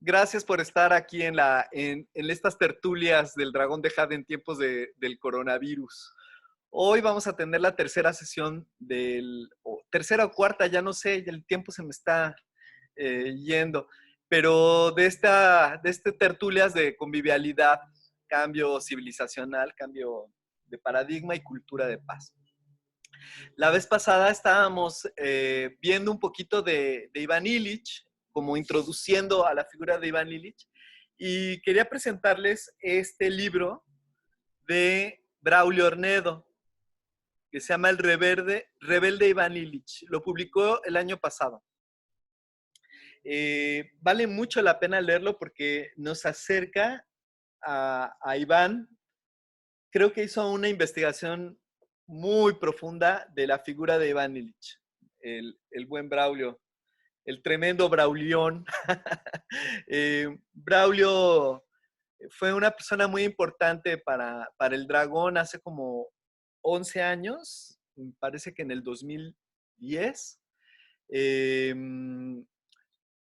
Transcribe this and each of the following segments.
Gracias por estar aquí en estas tertulias del Dragón de Jade en tiempos del coronavirus. Hoy vamos a tener la tercera sesión tercera o cuarta, ya no sé, el tiempo se me está yendo, pero de este tertulias de convivialidad, cambio civilizacional, cambio de paradigma y cultura de paz. La vez pasada estábamos viendo un poquito de Ivan Illich, como introduciendo a la figura de Ivan Illich, y quería presentarles este libro de Braulio Ornedo, que se llama El Rebelde Ivan Illich. Lo publicó el año pasado. Vale mucho la pena leerlo porque nos acerca a Iván. Creo que hizo una investigación muy profunda de la figura de Ivan Illich, el buen Braulio, el tremendo Braulión. Braulio fue una persona muy importante para el Dragón hace como 11 años, parece que en el 2010.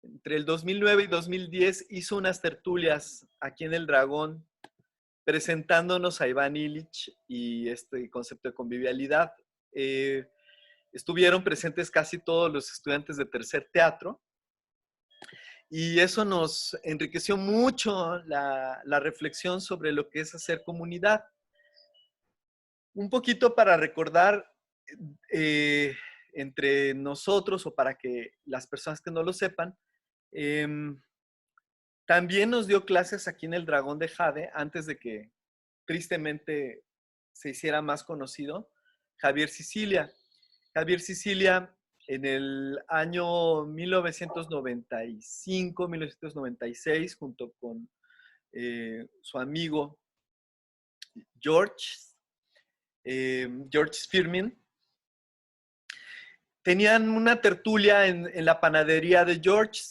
Entre el 2009 y 2010 hizo unas tertulias aquí en el Dragón presentándonos a Ivan Illich y este concepto de convivialidad. Estuvieron presentes casi todos los estudiantes de tercer teatro y eso nos enriqueció mucho la reflexión sobre lo que es hacer comunidad. Un poquito para recordar entre nosotros o para que las personas que no lo sepan, también nos dio clases aquí en el Dragón de Jade antes de que tristemente se hiciera más conocido, Javier Sicilia. Javier Sicilia en el año 1995-1996, junto con su amigo George Firmin, tenían una tertulia en la panadería de George,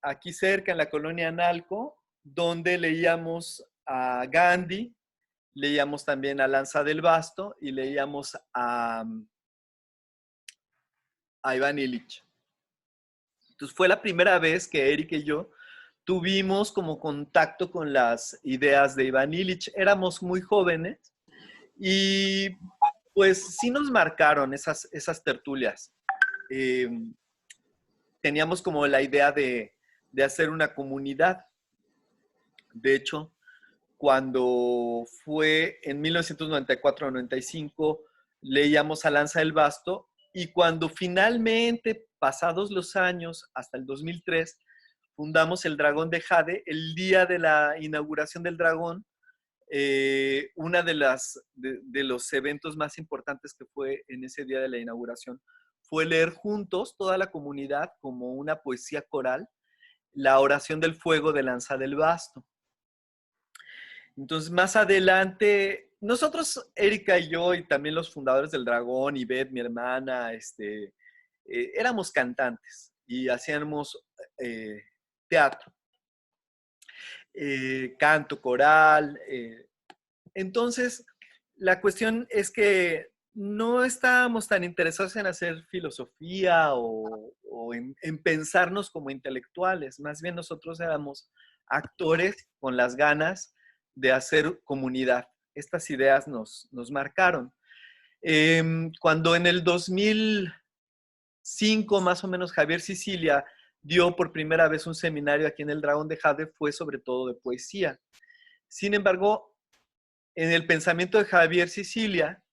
aquí cerca, en la colonia Analco, donde leíamos a Gandhi, leíamos también a Lanza del Basto y leíamos a Ivan Illich. Entonces fue la primera vez que Eric y yo tuvimos como contacto con las ideas de Ivan Illich. Éramos muy jóvenes y pues sí nos marcaron esas tertulias. Teníamos como la idea de hacer una comunidad. De hecho, cuando fue en 1994-95, leíamos a Lanza del Basto y cuando finalmente, pasados los años, hasta el 2003, fundamos el Dragón de Jade, el día de la inauguración del Dragón, una de los eventos más importantes que fue en ese día de la inauguración fue leer juntos, toda la comunidad, como una poesía coral, la oración del fuego de Lanza del Basto. Entonces, más adelante, nosotros, Erika y yo, y también los fundadores del Dragón, y Beth, mi hermana, éramos cantantes y hacíamos teatro, canto coral. Entonces, la cuestión es que no estábamos tan interesados en hacer filosofía o en pensarnos como intelectuales. Más bien nosotros éramos actores con las ganas de hacer comunidad. Estas ideas nos marcaron. Cuando en el 2005, más o menos, Javier Sicilia dio por primera vez un seminario aquí en el Dragón de Jade, fue sobre todo de poesía. Sin embargo, en el pensamiento de Javier Sicilia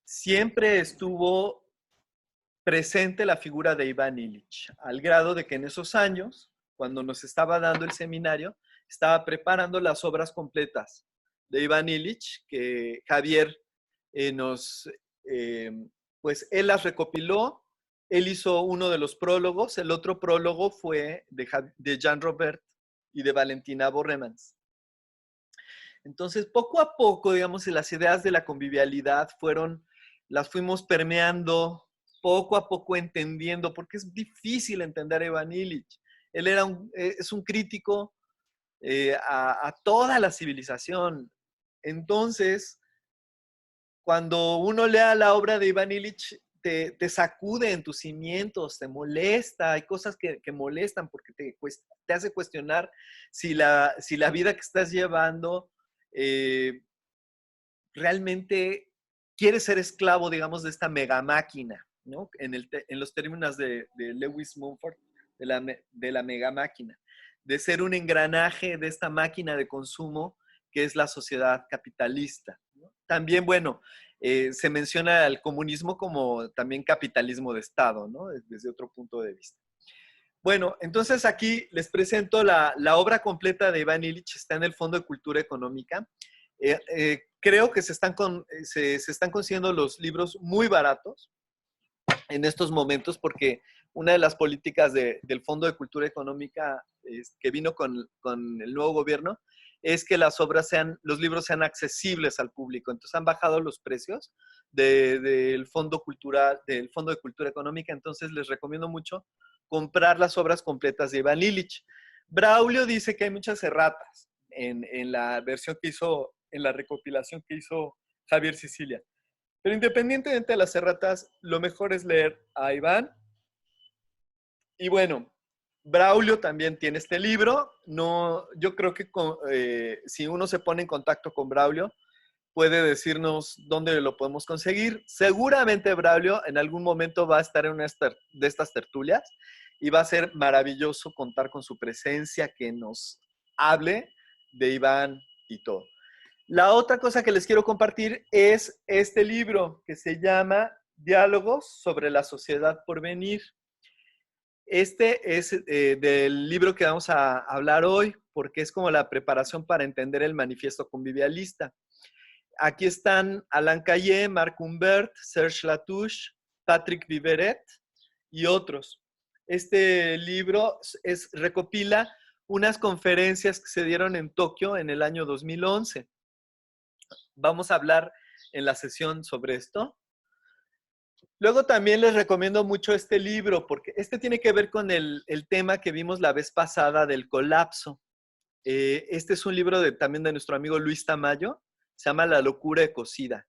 siempre estuvo presente la figura de Ivan Illich, al grado de que en esos años, cuando nos estaba dando el seminario, estaba preparando las obras completas de Ivan Illich, que Javier pues él las recopiló, él hizo uno de los prólogos, el otro prólogo fue de Jean Robert y de Valentina Borremans. Entonces, poco a poco, digamos, las ideas de la convivialidad las fuimos permeando, poco a poco entendiendo, porque es difícil entender a Ivan Illich. Él es un crítico a toda la civilización. Entonces, cuando uno lea la obra de Ivan Illich, te sacude en tus cimientos, te molesta, hay cosas que molestan porque te hace cuestionar si la vida que estás llevando realmente quieres ser esclavo, digamos, de esta mega máquina, ¿no? En los términos de Lewis Mumford, de la mega máquina, de ser un engranaje de esta máquina de consumo que es la sociedad capitalista, ¿no? También, bueno, se menciona el comunismo como también capitalismo de Estado, ¿no? Desde otro punto de vista. Bueno, entonces aquí les presento la obra completa de Iván Illich, está en el Fondo de Cultura Económica. Creo que se están consiguiendo los libros muy baratos en estos momentos porque una de las políticas del Fondo de Cultura Económica que vino con el nuevo gobierno es que los libros sean accesibles al público. Entonces han bajado los precios del Fondo de Cultura Económica. Entonces les recomiendo mucho comprar las obras completas de Iván Illich. Braulio dice que hay muchas erratas en la versión que hizo, en la recopilación que hizo Javier Sicilia. Pero independientemente de las erratas, lo mejor es leer a Iván. Y bueno, Braulio también tiene este libro. No, yo creo que si uno se pone en contacto con Braulio, puede decirnos dónde lo podemos conseguir. Seguramente Braulio en algún momento va a estar en una de estas tertulias y va a ser maravilloso contar con su presencia, que nos hable de Iván y todo. La otra cosa que les quiero compartir es este libro que se llama Diálogos sobre la sociedad por venir. Este es del libro que vamos a hablar hoy, porque es como la preparación para entender el manifiesto convivialista. Aquí están Alain Cayet, Marc Humbert, Serge Latouche, Patrick Viveret y otros. Este libro recopila unas conferencias que se dieron en Tokio en el año 2011. Vamos a hablar en la sesión sobre esto. Luego también les recomiendo mucho este libro, porque este tiene que ver con el tema que vimos la vez pasada del colapso. Este es un libro también de nuestro amigo Luis Tamayo, se llama La locura ecocida.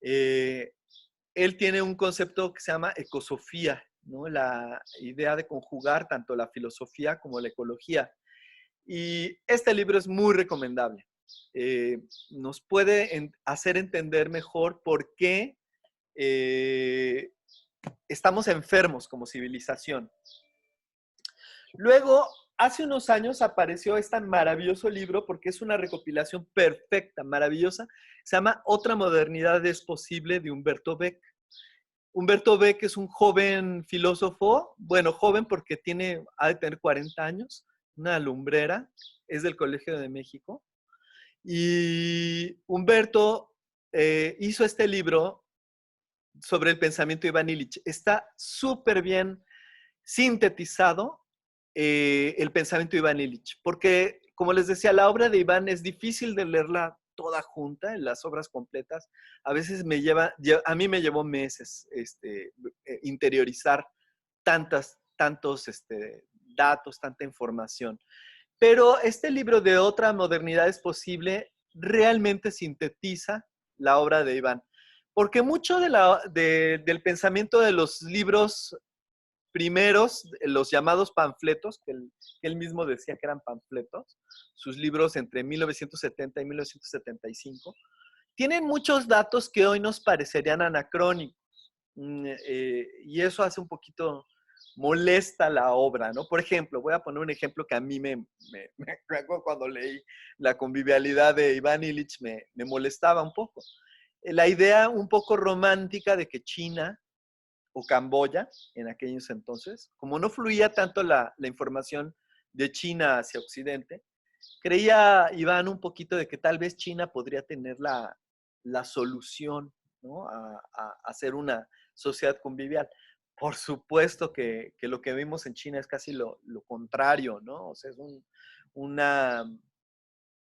Él tiene un concepto que se llama ecosofía, ¿no? La idea de conjugar tanto la filosofía como la ecología. Y este libro es muy recomendable. Nos puede hacer entender mejor por qué estamos enfermos como civilización. Luego, hace unos años apareció este maravilloso libro porque es una recopilación perfecta, maravillosa. Se llama Otra modernidad es posible, de Humberto Beck. Humberto Beck es un joven filósofo, bueno, joven porque ha de tener 40 años, una lumbrera, es del Colegio de México. Y Humberto hizo este libro sobre el pensamiento de Iván Illich. Está súper bien sintetizado el pensamiento de Iván Illich, porque, como les decía, la obra de Iván es difícil de leerla toda junta, en las obras completas. A veces a mí me llevó meses interiorizar tantos datos, tanta información. Pero este libro de Otra modernidad es posible realmente sintetiza la obra de Iván. Porque mucho del pensamiento de los libros primeros, los llamados panfletos, que él mismo decía que eran panfletos, sus libros entre 1970 y 1975, tienen muchos datos que hoy nos parecerían anacrónicos. Y eso hace un poquito molesta la obra, ¿no? Por ejemplo, voy a poner un ejemplo que a mí me acuerdo cuando leí La convivialidad de Iván Illich, me molestaba un poco. La idea un poco romántica de que China o Camboya, en aquellos entonces, como no fluía tanto la información de China hacia Occidente, creía Iván un poquito de que tal vez China podría tener la solución, ¿no? a hacer una sociedad convivial. Por supuesto que lo que vimos en China es casi lo contrario, ¿no? O sea, es una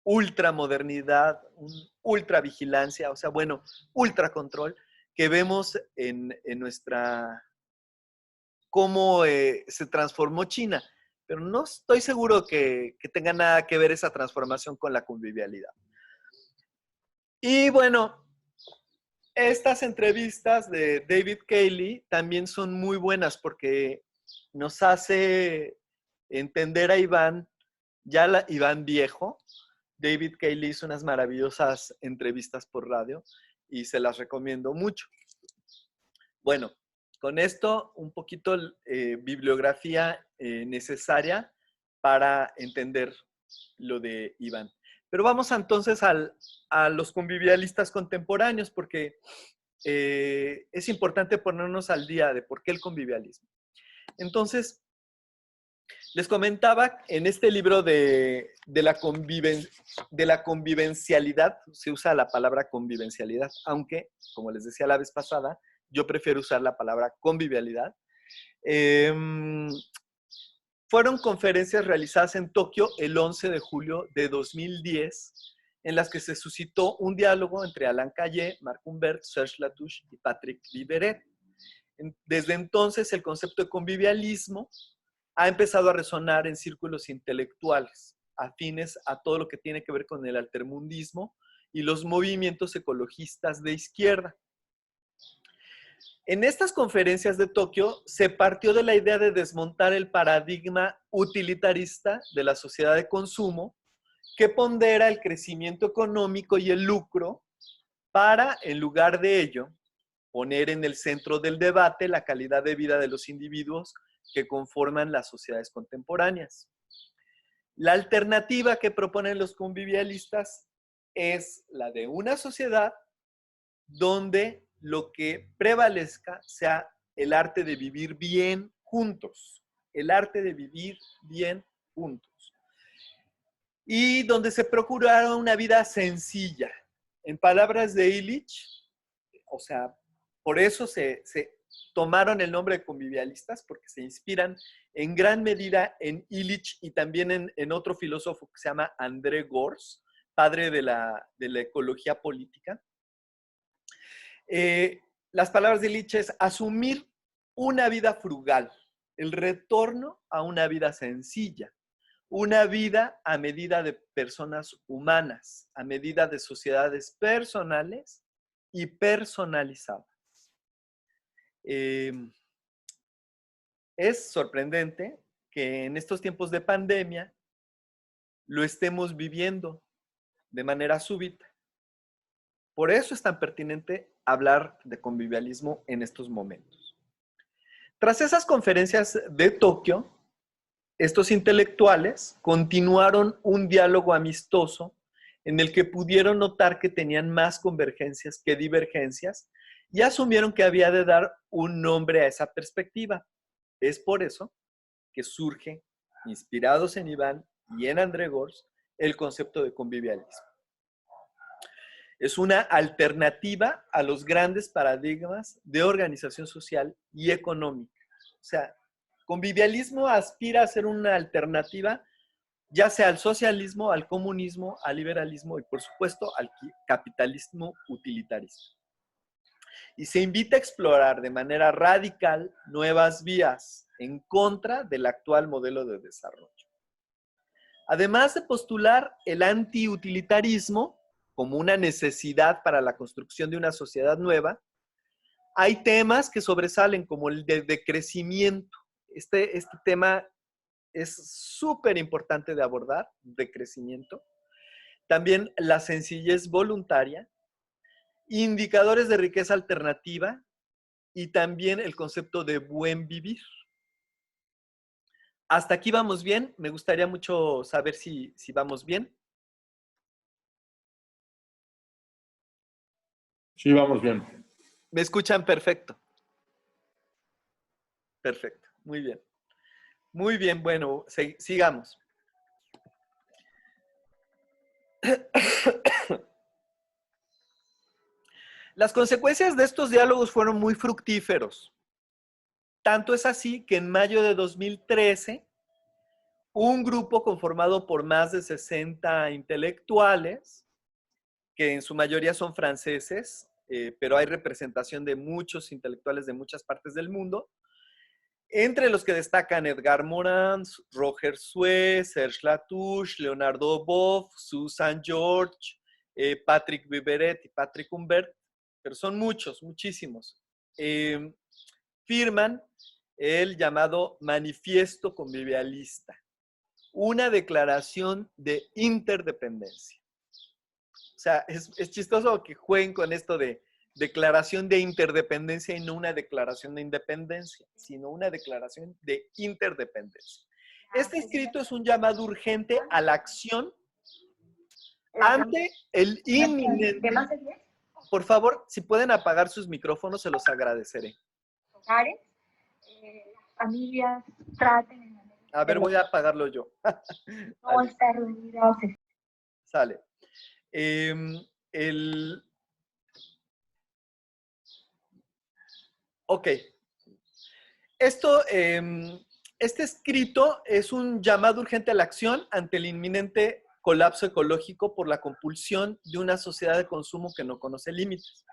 ultramodernidad, ultra vigilancia, o sea, bueno, ultra control, que vemos en cómo se transformó China. Pero no estoy seguro que tenga nada que ver esa transformación con la convivialidad. Y bueno, estas entrevistas de David Cayley también son muy buenas porque nos hace entender a Iván, Iván viejo. David Cayley hizo unas maravillosas entrevistas por radio y se las recomiendo mucho. Bueno, con esto un poquito bibliografía necesaria para entender lo de Iván. Pero vamos entonces a los convivialistas contemporáneos porque es importante ponernos al día de por qué el convivialismo. Entonces, les comentaba en este libro de la convivencialidad, se usa la palabra convivencialidad, aunque, como les decía la vez pasada, yo prefiero usar la palabra convivialidad. Fueron conferencias realizadas en Tokio el 11 de julio de 2010, en las que se suscitó un diálogo entre Alain Callé, Marc Humbert, Serge Latouche y Patrick Viveret. Desde entonces, el concepto de convivialismo ha empezado a resonar en círculos intelectuales, afines a todo lo que tiene que ver con el altermundismo y los movimientos ecologistas de izquierda. En estas conferencias de Tokio se partió de la idea de desmontar el paradigma utilitarista de la sociedad de consumo que pondera el crecimiento económico y el lucro para, en lugar de ello, poner en el centro del debate la calidad de vida de los individuos que conforman las sociedades contemporáneas. La alternativa que proponen los convivialistas es la de una sociedad donde lo que prevalezca sea el arte de vivir bien juntos, el arte de vivir bien juntos. Y donde se procurara una vida sencilla. En palabras de Illich, o sea, por eso se tomaron el nombre de convivialistas, porque se inspiran en gran medida en Illich y también en otro filósofo que se llama André Gorz, padre de la ecología política. Las palabras de Illich es asumir una vida frugal, el retorno a una vida sencilla, una vida a medida de personas humanas, a medida de sociedades personales y personalizadas. Es sorprendente que en estos tiempos de pandemia lo estemos viviendo de manera súbita. Por eso es tan pertinente hablar de convivialismo en estos momentos. Tras esas conferencias de Tokio, estos intelectuales continuaron un diálogo amistoso en el que pudieron notar que tenían más convergencias que divergencias y asumieron que había de dar un nombre a esa perspectiva. Es por eso que surge, inspirados en Iván y en André Gorz, el concepto de convivialismo. Es una alternativa a los grandes paradigmas de organización social y económica. O sea, convivialismo aspira a ser una alternativa ya sea al socialismo, al comunismo, al liberalismo y por supuesto al capitalismo utilitarista. Y se invita a explorar de manera radical nuevas vías en contra del actual modelo de desarrollo. Además de postular el antiutilitarismo como una necesidad para la construcción de una sociedad nueva, hay temas que sobresalen como el de decrecimiento. Este tema es súper importante de abordar, decrecimiento. También la sencillez voluntaria, indicadores de riqueza alternativa y también el concepto de buen vivir. ¿Hasta aquí vamos bien? Me gustaría mucho saber si vamos bien. Sí, vamos bien. ¿Me escuchan perfecto? Perfecto, muy bien. Muy bien, bueno, sigamos. Las consecuencias de estos diálogos fueron muy fructíferos. Tanto es así que en mayo de 2013, un grupo conformado por más de 60 intelectuales, que en su mayoría son franceses, pero hay representación de muchos intelectuales de muchas partes del mundo, entre los que destacan Edgar Morin, Roger Sue, Serge Latouche, Leonardo Boff, Susan George, Patrick Viveret y Patrick Humbert, pero son muchos, muchísimos, firman el llamado Manifiesto Convivialista, una declaración de interdependencia. O sea, es chistoso que jueguen con esto de declaración de interdependencia y no una declaración de independencia, sino una declaración de interdependencia. Este escrito es un llamado urgente a la acción ante el inminente. Por favor, si pueden apagar sus micrófonos, se los agradeceré. Hogares, familias traten. A ver, voy a apagarlo yo. No estar reunidos. Sale. Ok. Este escrito es un llamado urgente a la acción ante el inminente colapso ecológico por la compulsión de una sociedad de consumo que no conoce límites.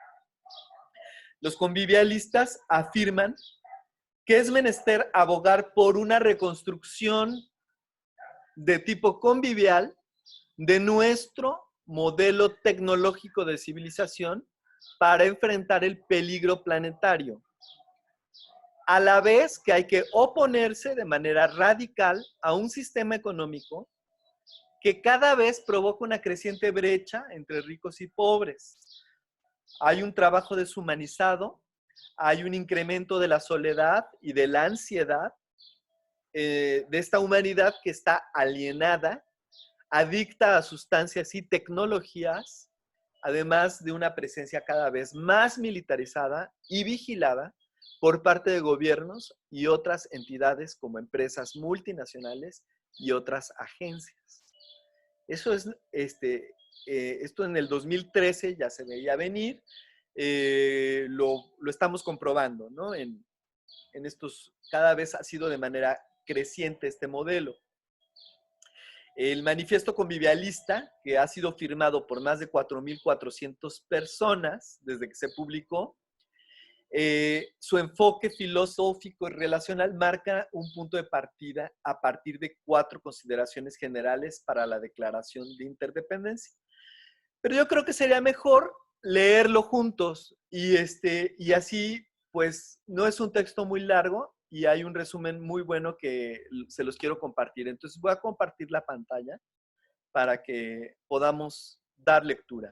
Los convivialistas afirman que es menester abogar por una reconstrucción de tipo convivial de nuestro modelo tecnológico de civilización para enfrentar el peligro planetario. A la vez que hay que oponerse de manera radical a un sistema económico que cada vez provoca una creciente brecha entre ricos y pobres. Hay un trabajo deshumanizado, hay un incremento de la soledad y de la ansiedad de esta humanidad que está alienada, adicta a sustancias y tecnologías, además de una presencia cada vez más militarizada y vigilada por parte de gobiernos y otras entidades como empresas multinacionales y otras agencias. Eso es, esto en el 2013 ya se veía venir, lo estamos comprobando, ¿no? En estos, cada vez ha sido de manera creciente este modelo. El manifiesto convivialista, que ha sido firmado por más de 4,400 personas desde que se publicó, su enfoque filosófico y relacional marca un punto de partida a partir de 4 consideraciones generales para la declaración de interdependencia. Pero yo creo que sería mejor leerlo juntos y así, pues, no es un texto muy largo y hay un resumen muy bueno que se los quiero compartir. Entonces voy a compartir la pantalla para que podamos dar lectura.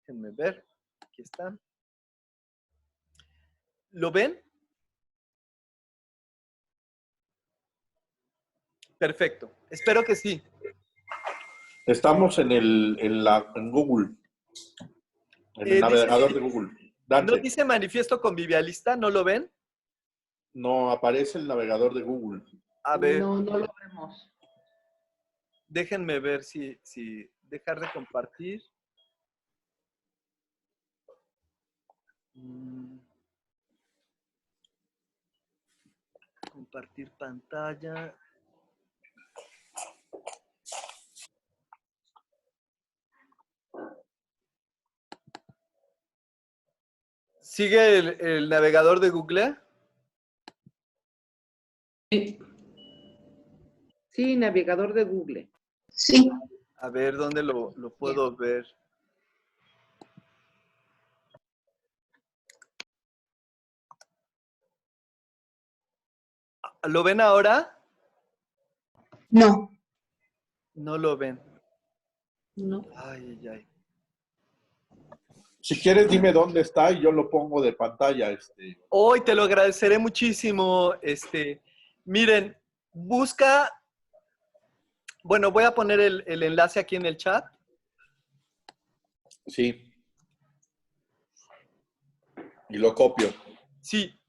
Déjenme ver. Aquí está. ¿Lo ven? Perfecto. Espero que sí. Estamos en Google, en el navegador de Google. Dante. ¿No dice manifiesto convivialista? ¿No lo ven? No aparece el navegador de Google. A ver. No, no lo vemos. Déjenme ver si dejar de compartir. Compartir pantalla. ¿Sigue el navegador de Google? Sí. Sí, navegador de Google. Sí. A ver, ¿dónde lo puedo ver? ¿Lo ven ahora? No. No lo ven. No. Ay, ay, ay. Si quieres, dime dónde está y yo lo pongo de pantalla. Hoy te lo agradeceré muchísimo. Miren, busca. Bueno, voy a poner el enlace aquí en el chat. Sí. Y lo copio. Sí.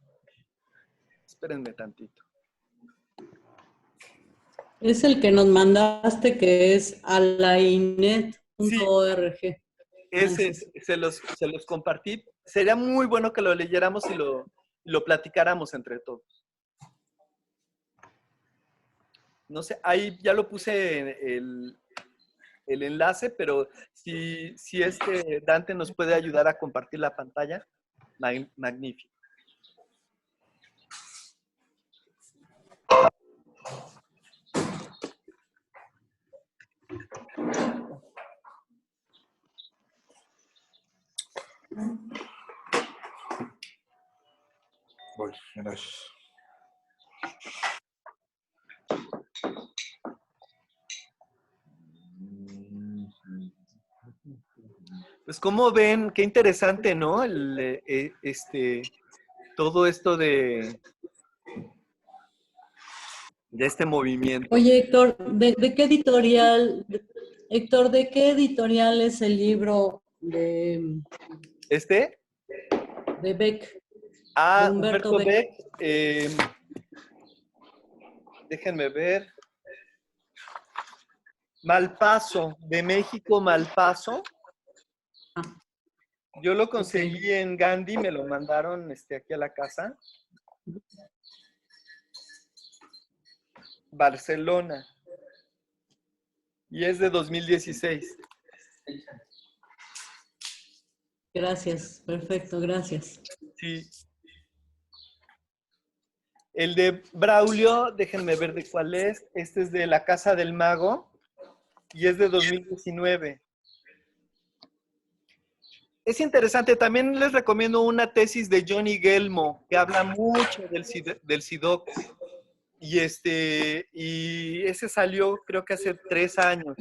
Espérenme tantito. Es el que nos mandaste, que es alainet.org. Sí. Ese se los compartí. Sería muy bueno que lo leyéramos y lo platicáramos entre todos. No sé, ahí ya lo puse en el enlace, pero si Dante nos puede ayudar a compartir la pantalla, magnífico. Gracias. Pues como ven, qué interesante, ¿no? Todo esto de este movimiento. Oye, Héctor, ¿de qué editorial, Héctor, de qué editorial es el libro ¿Este? de Beck, de Ah, Humberto Humberto Beck? Beck. Déjenme ver. Malpaso, de México, Malpaso. Ah, Yo lo ok. conseguí en Gandhi, me lo mandaron aquí a la casa. Barcelona. Y es de 2016. Gracias, perfecto, gracias. Sí. El de Braulio, déjenme ver de cuál es. Este es de La Casa del Mago y es de 2019. Es interesante, también les recomiendo una tesis de Johnny Gelmo que habla mucho del SIDOC. Y ese salió creo que hace 3 años.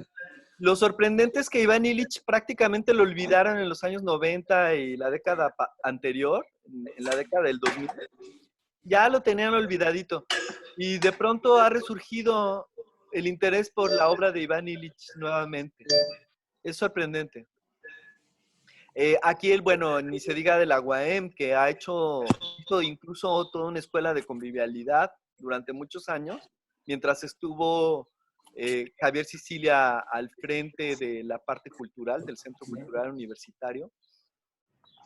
Lo sorprendente es que Iván Illich prácticamente lo olvidaron en los años 90 y la década anterior, en la década del 2000. Ya lo tenían olvidadito. Y de pronto ha resurgido el interés por la obra de Iván Illich nuevamente. Es sorprendente. Aquí bueno, ni se diga de la UAM, que hizo incluso toda una escuela de convivialidad durante muchos años, mientras estuvo Javier Sicilia al frente de la parte cultural, del Centro Cultural Universitario.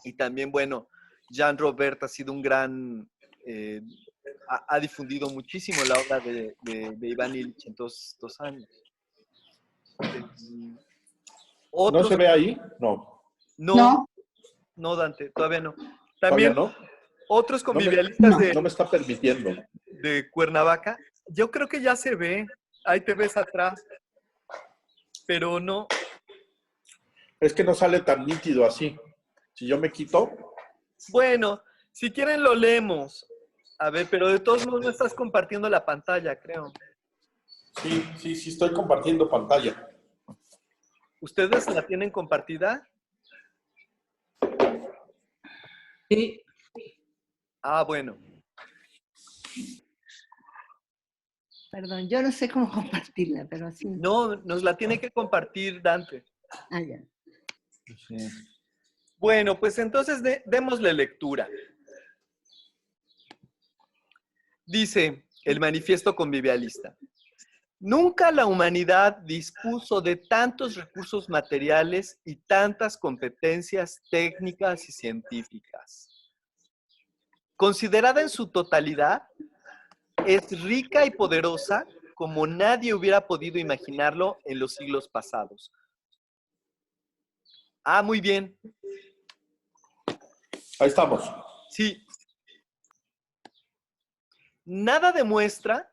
Y también, bueno, Jean Robert ha sido un gran... ha difundido muchísimo la obra de Iván Illich en todos estos años. ¿No se ve ahí? No. No, Dante, todavía no. También ¿Todavía no? otros No me, convivialistas no me está permitiendo. de Cuernavaca. Yo creo que ya se ve. Ahí te ves atrás. Pero no. Es que no sale tan nítido así. Si yo me quito, Bueno, si quieren lo leemos. A ver, pero de todos modos no estás compartiendo la pantalla, creo. sí, estoy compartiendo pantalla. ¿Ustedes la tienen compartida? Sí, Ah, bueno. Perdón, yo no sé cómo compartirla, pero así. No, nos la tiene que compartir Dante. Ah, ya. Sí. Bueno, pues entonces démosle lectura. Dice el manifiesto convivialista. Nunca la humanidad dispuso de tantos recursos materiales y tantas competencias técnicas y científicas. Considerada en su totalidad, es rica y poderosa como nadie hubiera podido imaginarlo en los siglos pasados. Ah, muy bien. Ahí estamos. Sí. Nada demuestra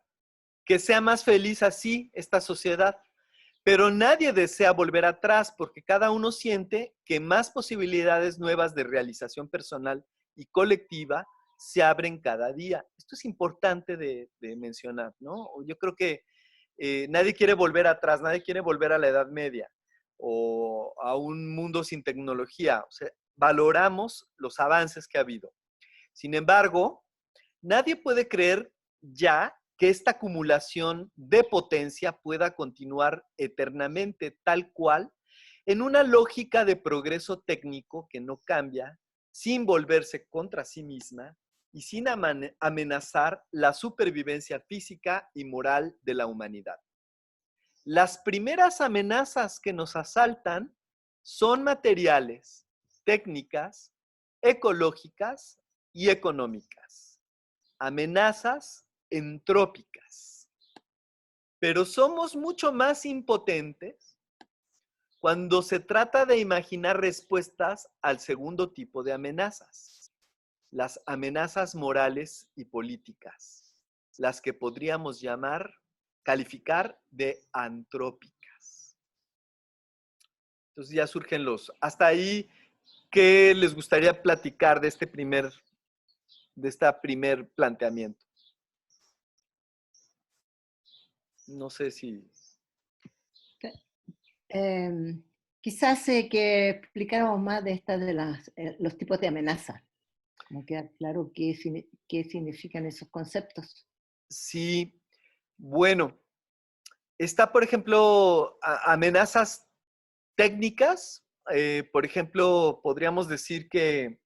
que sea más feliz así esta sociedad, pero nadie desea volver atrás porque cada uno siente que más posibilidades nuevas de realización personal y colectiva se abren cada día. Esto es importante de mencionar, ¿no? Yo creo que nadie quiere volver atrás, nadie quiere volver a la Edad Media o a un mundo sin tecnología. O sea, valoramos los avances que ha habido. Sin embargo, nadie puede creer ya que esta acumulación de potencia pueda continuar eternamente tal cual en una lógica de progreso técnico que no cambia, sin volverse contra sí misma y sin amenazar la supervivencia física y moral de la humanidad. Las primeras amenazas que nos asaltan son materiales, técnicas, ecológicas y económicas. Amenazas entrópicas. Pero somos mucho más impotentes cuando se trata de imaginar respuestas al segundo tipo de amenazas, las amenazas morales y políticas, las que podríamos calificar de antrópicas. Entonces ya surgen hasta ahí, ¿qué les gustaría platicar de este primer de este primer planteamiento. No sé si... Quizás que explicáramos más de esta de los tipos de amenaza, como queda claro qué significan esos conceptos. Sí, bueno, está, por ejemplo, amenazas técnicas. Por ejemplo, podríamos decir que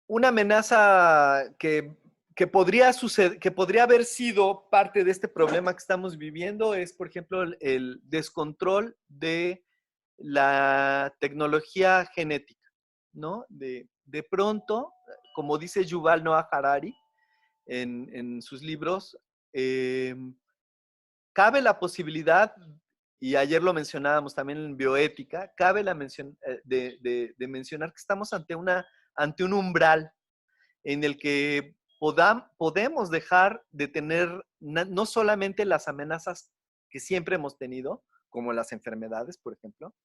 una amenaza que podría suceder, que podría haber sido parte de este problema que estamos viviendo es, por ejemplo, el descontrol de la tecnología genética, ¿no? De pronto, como dice Yuval Noah Harari en sus libros, cabe la posibilidad, y ayer lo mencionábamos también en bioética, cabe la mención, de mencionar que estamos ante un umbral en el que podemos dejar de tener no solamente las amenazas que siempre hemos tenido, como las enfermedades, por ejemplo,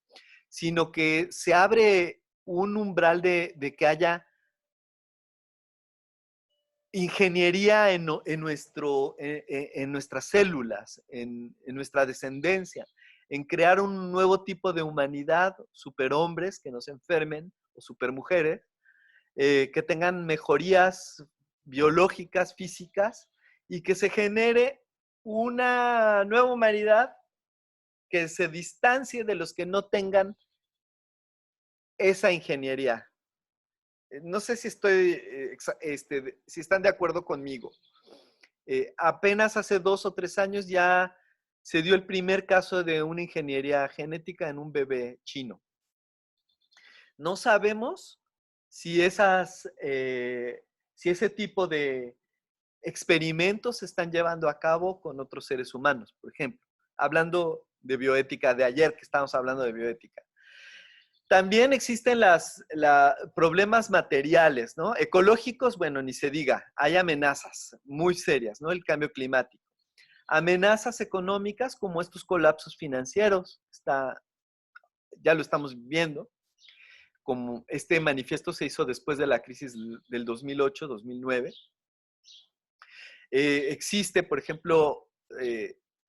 sino que se abre un umbral de que haya ingeniería en nuestras células, en nuestra descendencia, en crear un nuevo tipo de humanidad, superhombres que no se enfermen, o supermujeres, que tengan mejorías biológicas, físicas, y que se genere una nueva humanidad que se distancie de los que no tengan esa ingeniería. No sé si si están de acuerdo conmigo. Apenas hace 2 o 3 años ya se dio el primer caso de una ingeniería genética en un bebé chino. No sabemos si ese tipo de experimentos se están llevando a cabo con otros seres humanos, por ejemplo. Hablando de bioética de ayer, que estamos hablando de bioética. También existen problemas materiales, ¿no? Ecológicos, bueno, ni se diga. Hay amenazas muy serias, ¿no? El cambio climático. Amenazas económicas como estos colapsos financieros. Ya lo estamos viendo. Como este manifiesto se hizo después de la crisis del 2008-2009. Existe, por ejemplo,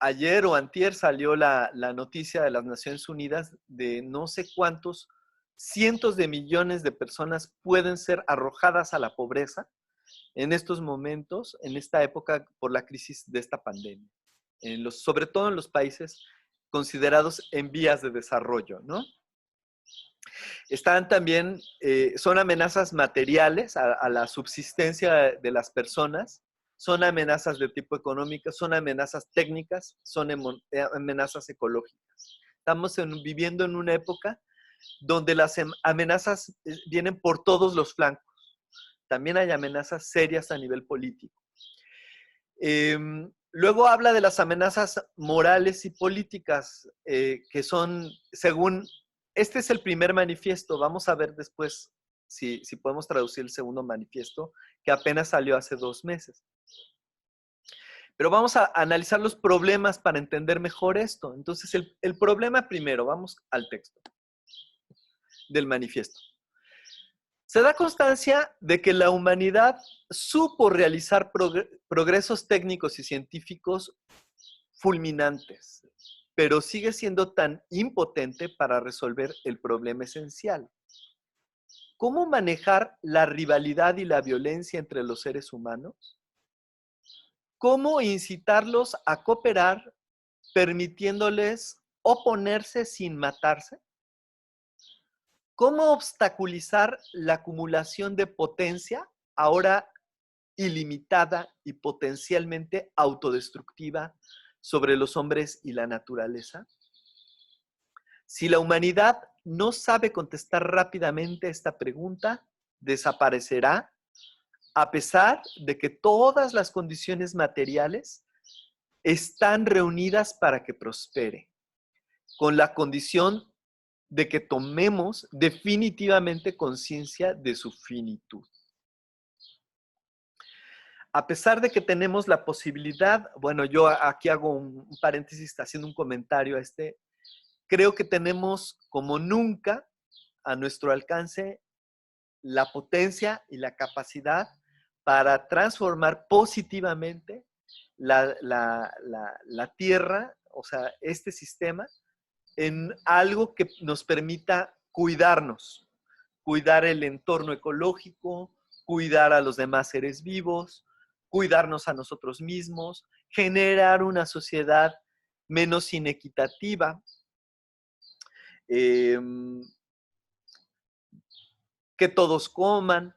ayer o antier salió la noticia de las Naciones Unidas de no sé cuántos cientos de millones de personas pueden ser arrojadas a la pobreza en estos momentos, en esta época, por la crisis de esta pandemia. Sobre todo en los países considerados en vías de desarrollo, ¿no? Están también, son amenazas materiales a la subsistencia de las personas, son amenazas de tipo económico, son amenazas técnicas, son amenazas ecológicas. Estamos viviendo en una época donde las amenazas vienen por todos los flancos. También hay amenazas serias a nivel político. Luego habla de las amenazas morales y políticas, que son, según, este es el primer manifiesto, vamos a ver después si podemos traducir el segundo manifiesto, que apenas salió hace 2 meses. Pero vamos a analizar los problemas para entender mejor esto. Entonces, el problema primero, vamos al texto del manifiesto. Se da constancia de que la humanidad supo realizar progresos técnicos y científicos fulminantes, pero sigue siendo tan impotente para resolver el problema esencial. ¿Cómo manejar la rivalidad y la violencia entre los seres humanos? ¿Cómo incitarlos a cooperar, permitiéndoles oponerse sin matarse? ¿Cómo obstaculizar la acumulación de potencia, ahora ilimitada y potencialmente autodestructiva, sobre los hombres y la naturaleza? Si la humanidad no sabe contestar rápidamente esta pregunta, desaparecerá, a pesar de que todas las condiciones materiales están reunidas para que prospere, con la condición de que tomemos definitivamente conciencia de su finitud. A pesar de que tenemos la posibilidad, bueno, yo aquí hago un paréntesis haciendo un comentario a creo que tenemos como nunca a nuestro alcance la potencia y la capacidad para transformar positivamente la Tierra, o sea, este sistema, en algo que nos permita cuidarnos, cuidar el entorno ecológico, cuidar a los demás seres vivos, cuidarnos a nosotros mismos, generar una sociedad menos inequitativa, que todos coman,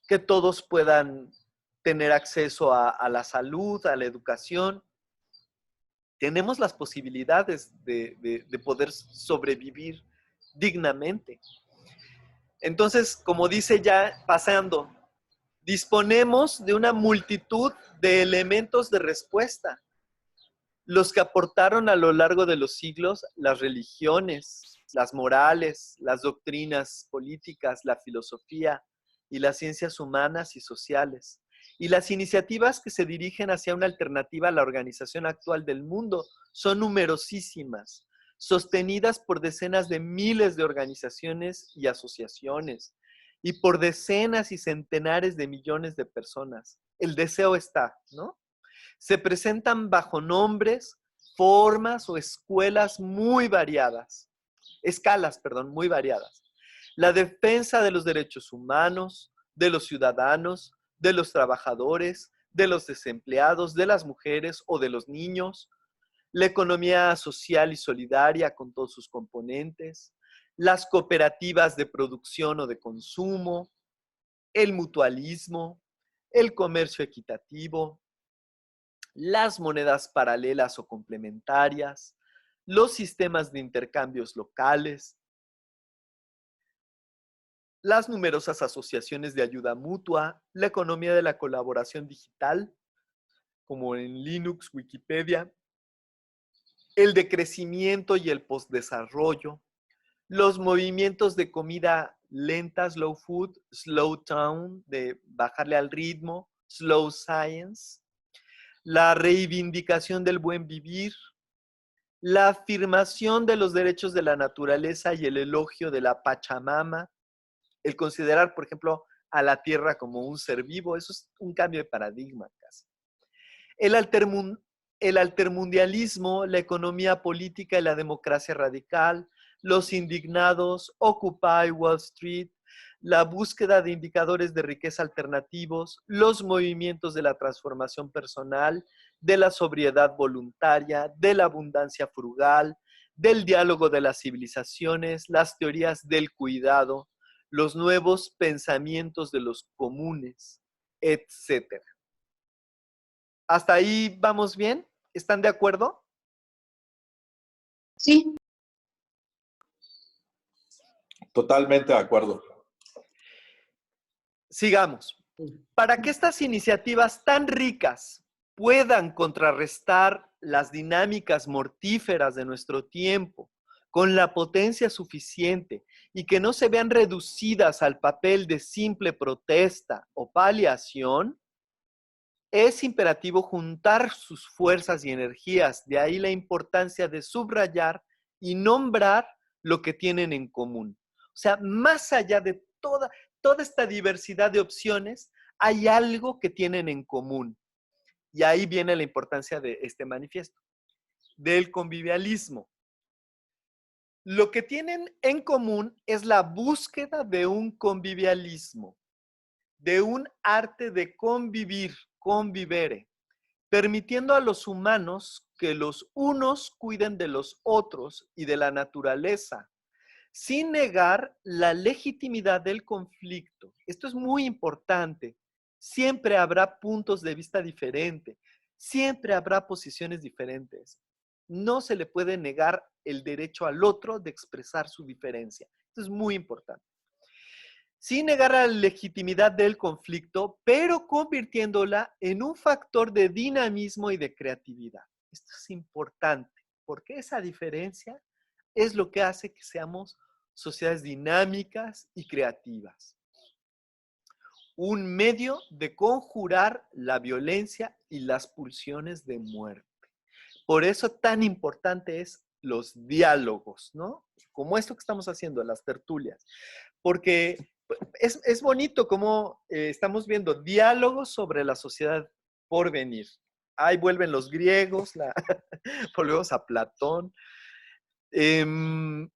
que todos puedan tener acceso a la salud, a la educación. Tenemos las posibilidades de poder sobrevivir dignamente. Entonces, como dice ya pasando, disponemos de una multitud de elementos de respuesta, los que aportaron a lo largo de los siglos las religiones, las morales, las doctrinas políticas, la filosofía y las ciencias humanas y sociales, y las iniciativas que se dirigen hacia una alternativa a la organización actual del mundo son numerosísimas, sostenidas por decenas de miles de organizaciones y asociaciones, y por decenas y centenares de millones de personas. El deseo está, ¿no? Se presentan bajo nombres, formas o escalas muy variadas. La defensa de los derechos humanos, de los ciudadanos, de los trabajadores, de los desempleados, de las mujeres o de los niños, la economía social y solidaria con todos sus componentes, las cooperativas de producción o de consumo, el mutualismo, el comercio equitativo, las monedas paralelas o complementarias, los sistemas de intercambios locales, las numerosas asociaciones de ayuda mutua, la economía de la colaboración digital, como en Linux, Wikipedia, el decrecimiento y el postdesarrollo, los movimientos de comida lenta, slow food, slow town, de bajarle al ritmo, slow science, la reivindicación del buen vivir, la afirmación de los derechos de la naturaleza y el elogio de la Pachamama, el considerar, por ejemplo, a la tierra como un ser vivo, eso es un cambio de paradigma casi. El altermundialismo, la economía política y la democracia radical, los indignados, Occupy Wall Street, la búsqueda de indicadores de riqueza alternativos, los movimientos de la transformación personal, de la sobriedad voluntaria, de la abundancia frugal, del diálogo de las civilizaciones, las teorías del cuidado, los nuevos pensamientos de los comunes, etc. ¿Hasta ahí vamos bien? ¿Están de acuerdo? Sí, Totalmente de acuerdo. Sigamos. Para que estas iniciativas tan ricas puedan contrarrestar las dinámicas mortíferas de nuestro tiempo con la potencia suficiente y que no se vean reducidas al papel de simple protesta o paliación, es imperativo juntar sus fuerzas y energías. De ahí la importancia de subrayar y nombrar lo que tienen en común. O sea, más allá de toda esta diversidad de opciones, hay algo que tienen en común. Y ahí viene la importancia de este manifiesto, del convivialismo. Lo que tienen en común es la búsqueda de un convivialismo, de un arte de convivir, convivere, permitiendo a los humanos que los unos cuiden de los otros y de la naturaleza, sin negar la legitimidad del conflicto. Esto es muy importante. Siempre habrá puntos de vista diferentes, siempre habrá posiciones diferentes. No se le puede negar el derecho al otro de expresar su diferencia. Esto es muy importante. Sin negar la legitimidad del conflicto, pero convirtiéndola en un factor de dinamismo y de creatividad. Esto es importante, porque esa diferencia es lo que hace que seamos sociedades dinámicas y creativas. Un medio de conjurar la violencia y las pulsiones de muerte. Por eso tan importante es los diálogos, ¿no? Como esto que estamos haciendo, las tertulias. Porque es bonito como estamos viendo diálogos sobre la sociedad por venir. Ahí vuelven los griegos, volvemos a Platón. ¿Qué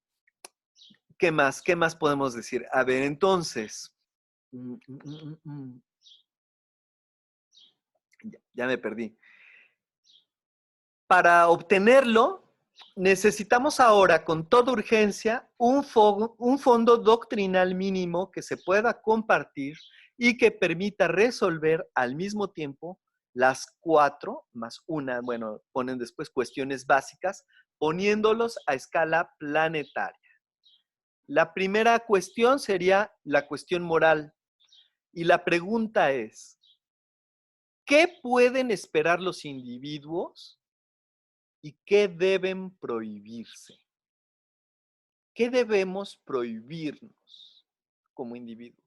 más? ¿Qué más podemos decir? A ver, entonces. Ya me perdí. Para obtenerlo, necesitamos ahora, con toda urgencia, un fondo doctrinal mínimo que se pueda compartir y que permita resolver al mismo tiempo las 4 más una, bueno, ponen después cuestiones básicas, poniéndolos a escala planetaria. La primera cuestión sería la cuestión moral. Y la pregunta es, ¿qué pueden esperar los individuos y qué deben prohibirse? ¿Qué debemos prohibirnos como individuos?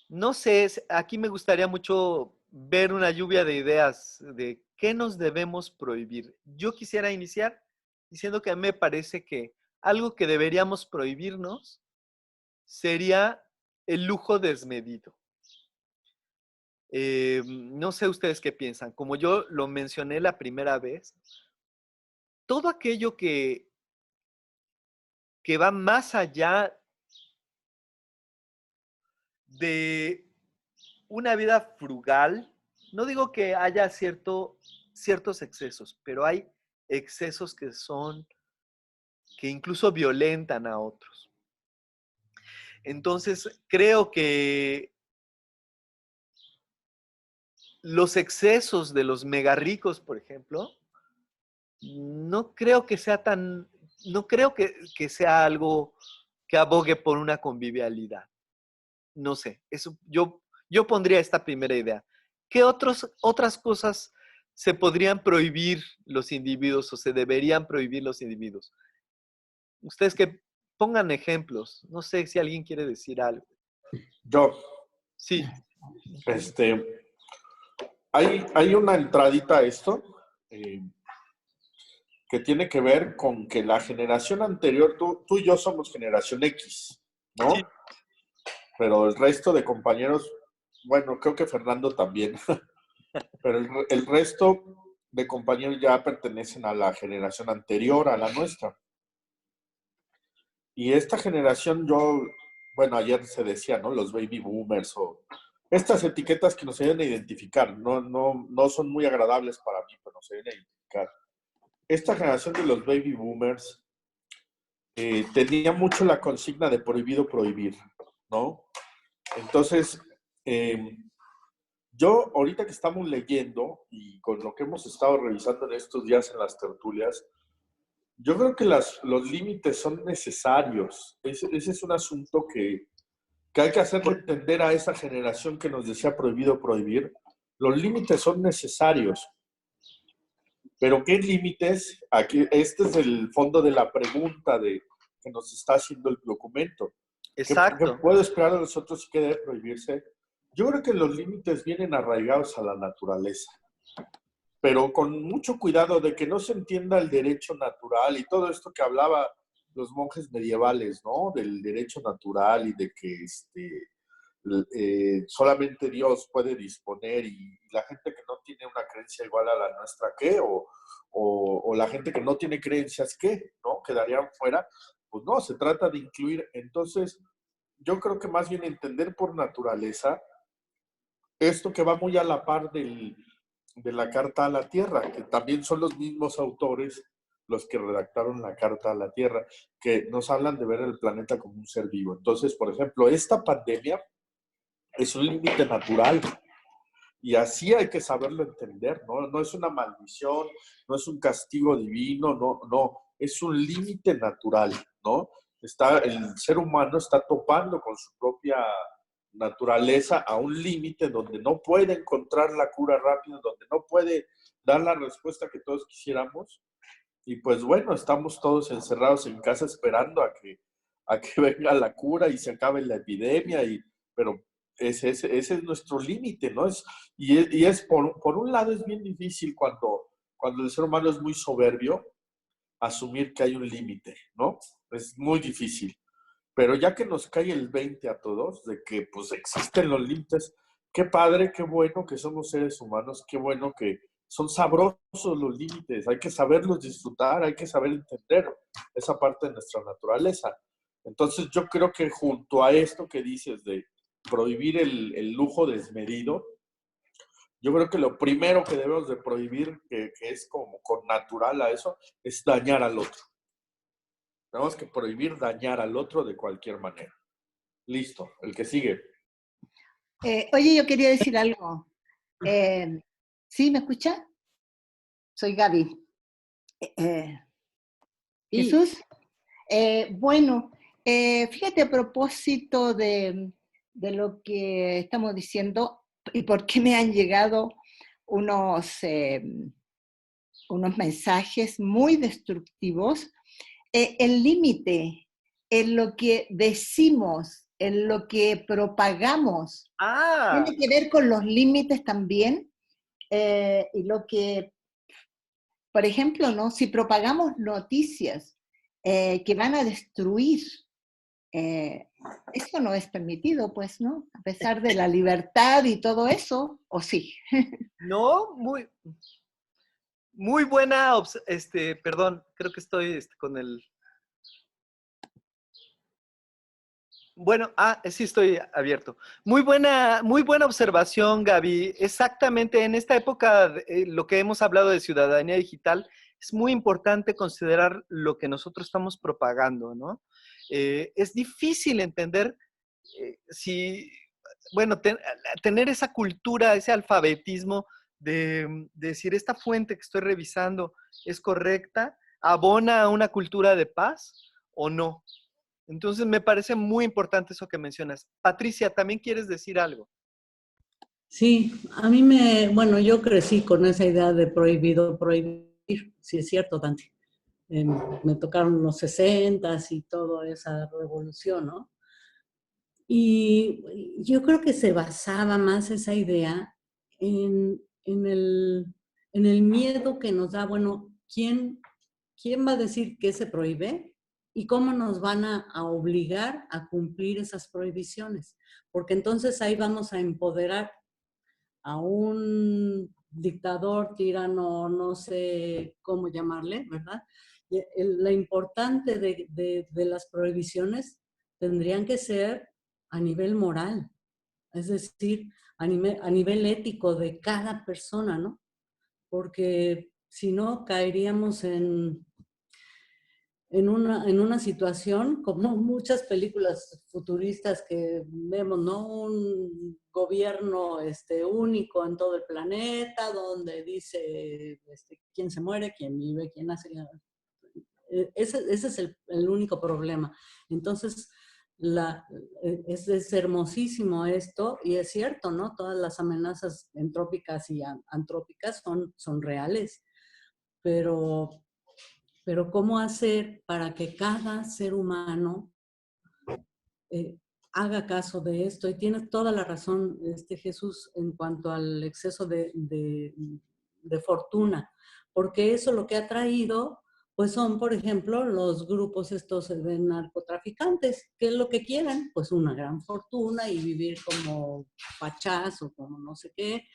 No sé, aquí me gustaría mucho ver una lluvia de ideas de qué nos debemos prohibir. Yo quisiera iniciar diciendo que a mí me parece que algo que deberíamos prohibirnos sería el lujo desmedido. No sé ustedes qué piensan. Como yo lo mencioné la primera vez, todo aquello que va más allá de una vida frugal, no digo que haya ciertos excesos, pero hay excesos que incluso violentan a otros. Entonces, creo que los excesos de los mega ricos, por ejemplo, no creo que sea algo que abogue por una convivialidad. No sé, eso yo pondría esta primera idea. ¿Qué otras cosas se podrían prohibir los individuos o se deberían prohibir los individuos? Ustedes que pongan ejemplos. No sé si alguien quiere decir algo. Yo, Sí. Hay una entradita a esto que tiene que ver con que la generación anterior, tú y yo somos generación X, ¿no? Sí. Pero el resto de compañeros, bueno, creo que Fernando también, pero el resto de compañeros ya pertenecen a la generación anterior a la nuestra. Y esta generación, bueno, ayer se decía, ¿no? Los baby boomers o estas etiquetas que nos ayudan a identificar, no son muy agradables para mí, pero nos ayudan a identificar. Esta generación de los baby boomers tenía mucho la consigna de prohibido prohibir, ¿no? Entonces, yo ahorita que estamos leyendo y con lo que hemos estado revisando en estos días en las tertulias, yo creo que los límites son necesarios. Ese es un asunto que hay que hacerle entender a esa generación que nos decía prohibido prohibir. Los límites son necesarios. Pero ¿qué límites? Aquí, este es el fondo de la pregunta que nos está haciendo el documento. Exacto. ¿Qué puedo esperar de nosotros y qué debe prohibirse? Yo creo que los límites vienen arraigados a la naturaleza, pero con mucho cuidado de que no se entienda el derecho natural y todo esto que hablaba los monjes medievales, ¿no? Del derecho natural y de que solamente Dios puede disponer y la gente que no tiene una creencia igual a la nuestra, ¿qué? O la gente que no tiene creencias, ¿qué? ¿No? ¿Quedarían fuera? Pues no, se trata de incluir. Entonces, yo creo que más bien entender por naturaleza esto que va muy a la par de la Carta a la Tierra, que también son los mismos autores los que redactaron la Carta a la Tierra, que nos hablan de ver el planeta como un ser vivo. Entonces, por ejemplo, esta pandemia es un límite natural y así hay que saberlo entender, ¿no? No es una maldición, no es un castigo divino, no, es un límite natural, ¿no? El ser humano está topando con su propia naturaleza a un límite donde no puede encontrar la cura rápido, donde no puede dar la respuesta que todos quisiéramos. Y pues bueno, estamos todos encerrados en casa esperando a que venga la cura y se acabe la epidemia, pero ese es nuestro límite, ¿no? Y es por un lado es bien difícil cuando cuando el ser humano es muy soberbio, asumir que hay un límite, ¿no? Es muy difícil. Pero ya que nos cae el 20 a todos, de que pues existen los límites, qué padre, qué bueno que somos seres humanos, qué bueno que son sabrosos los límites, hay que saberlos disfrutar, hay que saber entender esa parte de nuestra naturaleza. Entonces yo creo que junto a esto que dices de prohibir el lujo desmedido, yo creo que lo primero que debemos de prohibir, que es como con natural a eso, es dañar al otro. Tenemos que prohibir dañar al otro de cualquier manera. Listo, el que sigue. Oye, yo quería decir algo. ¿Sí me escucha? Soy Gaby. Sí. Jesús. Bueno, fíjate a propósito de lo que estamos diciendo y por qué me han llegado unos mensajes muy destructivos. El límite en lo que decimos, en lo que propagamos, tiene que ver con los límites también. Y lo que, por ejemplo, ¿no? Si propagamos noticias que van a destruir, eso no es permitido, pues, ¿no? A pesar de la libertad y todo eso, ¿o sí? No, muy buena, perdón, creo que estoy con el... Bueno, sí estoy abierto. Muy buena observación, Gaby. Exactamente, en esta época, lo que hemos hablado de ciudadanía digital, es muy importante considerar lo que nosotros estamos propagando, ¿no? Es difícil entender bueno, tener esa cultura, ese alfabetismo de decir, esta fuente que estoy revisando es correcta, abona a una cultura de paz o no. Entonces, me parece muy importante eso que mencionas. Patricia, ¿también quieres decir algo? Sí, bueno, yo crecí con esa idea de prohibido prohibir, sí es cierto, Dante. Me tocaron los 60s y toda esa revolución, ¿no? Y yo creo que se basaba más esa idea en el miedo que nos da, bueno, ¿quién va a decir qué se prohíbe? ¿Y cómo nos van a obligar a cumplir esas prohibiciones? Porque entonces ahí vamos a empoderar a un dictador, tirano, no sé cómo llamarle, ¿verdad? Lo importante de las prohibiciones tendrían que ser a nivel moral, es decir, a nivel ético de cada persona, ¿no? Porque si no, caeríamos en una situación, como muchas películas futuristas que vemos, ¿no? Un gobierno único en todo el planeta, donde dice quién se muere, quién vive, quién hace... Ese es el único problema. Entonces, es hermosísimo esto, y es cierto, ¿no? Todas las amenazas entrópicas y antrópicas son reales, pero ¿cómo hacer para que cada ser humano haga caso de esto? Y tienes toda la razón, Jesús, en cuanto al exceso de fortuna, porque eso lo que ha traído, pues son, por ejemplo, los grupos estos de narcotraficantes, que es lo que quieren, pues una gran fortuna y vivir como pachás o como no sé qué.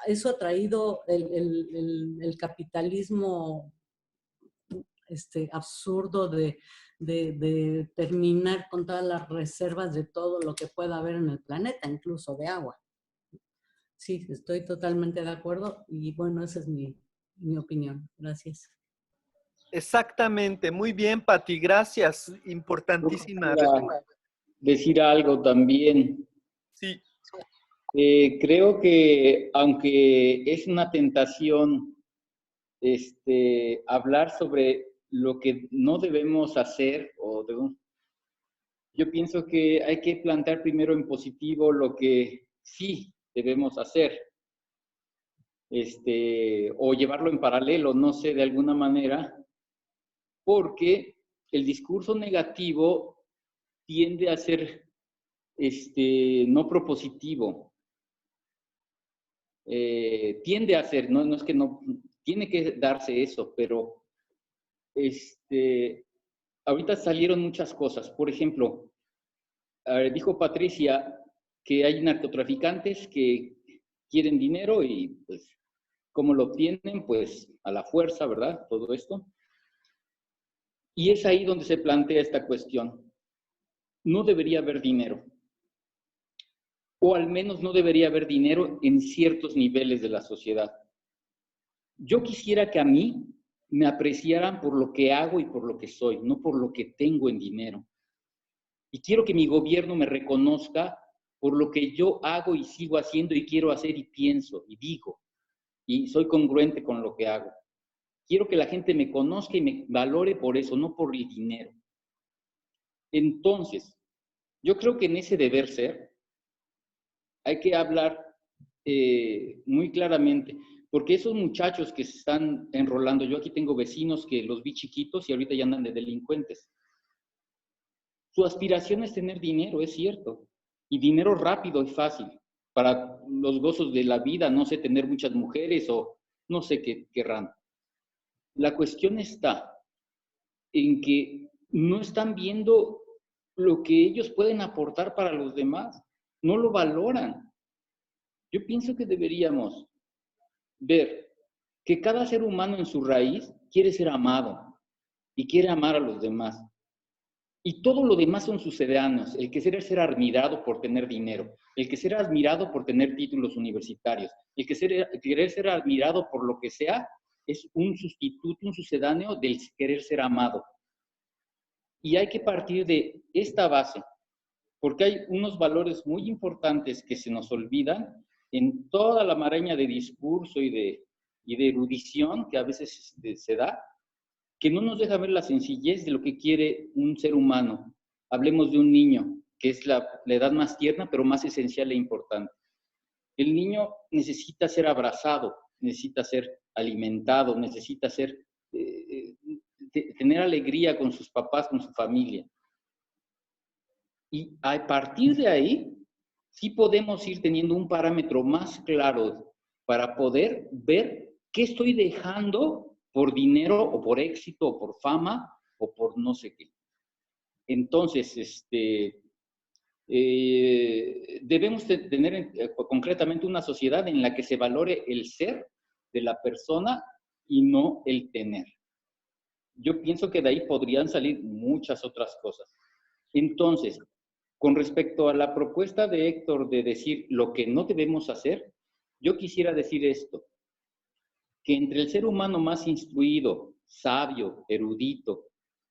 Eso ha traído el capitalismo absurdo de terminar con todas las reservas de todo lo que pueda haber en el planeta, incluso de agua. Sí, estoy totalmente de acuerdo y bueno, esa es mi opinión. Gracias. Exactamente, muy bien, Pati, gracias. Importantísima. Decir algo también. Sí. Creo que aunque es una tentación hablar sobre lo que no debemos hacer, yo pienso que hay que plantear primero en positivo lo que sí debemos hacer, o llevarlo en paralelo, no sé, de alguna manera, porque el discurso negativo tiende a ser no propositivo. tiende a ser, no es que no, tiene que darse eso, pero ahorita salieron muchas cosas. Por ejemplo, dijo Patricia que hay narcotraficantes que quieren dinero y pues, ¿cómo lo obtienen? Pues a la fuerza, ¿verdad? Todo esto. Y es ahí donde se plantea esta cuestión. No debería haber dinero. O al menos no debería haber dinero en ciertos niveles de la sociedad. Yo quisiera que a mí me apreciaran por lo que hago y por lo que soy, no por lo que tengo en dinero. Y quiero que mi gobierno me reconozca por lo que yo hago y sigo haciendo y quiero hacer y pienso y digo. Y soy congruente con lo que hago. Quiero que la gente me conozca y me valore por eso, no por el dinero. Entonces, yo creo que en ese deber ser hay que hablar muy claramente, porque esos muchachos que se están enrolando, yo aquí tengo vecinos que los vi chiquitos y ahorita ya andan de delincuentes. Su aspiración es tener dinero, es cierto, y dinero rápido y fácil, para los gozos de la vida, no sé, tener muchas mujeres o no sé qué querrán. La cuestión está en que no están viendo lo que ellos pueden aportar para los demás, no lo valoran. Yo pienso que deberíamos ver que cada ser humano en su raíz quiere ser amado y quiere amar a los demás. Y todo lo demás son sucedáneos. El que ser admirado por tener dinero, el que ser admirado por tener títulos universitarios, el que querer ser admirado por lo que sea, es un sustituto, un sucedáneo del querer ser amado. Y hay que partir de esta base, porque hay unos valores muy importantes que se nos olvidan en toda la maraña de discurso y de erudición que a veces se da, que no nos deja ver la sencillez de lo que quiere un ser humano. Hablemos de un niño, que es la edad más tierna, pero más esencial e importante. El niño necesita ser abrazado, necesita ser alimentado, necesita tener alegría con sus papás, con su familia. Y a partir de ahí, sí podemos ir teniendo un parámetro más claro para poder ver qué estoy dejando por dinero o por éxito o por fama o por no sé qué. Entonces, debemos tener concretamente una sociedad en la que se valore el ser de la persona y no el tener. Yo pienso que de ahí podrían salir muchas otras cosas. Entonces, con respecto a la propuesta de Héctor de decir lo que no debemos hacer, yo quisiera decir esto, que entre el ser humano más instruido, sabio, erudito,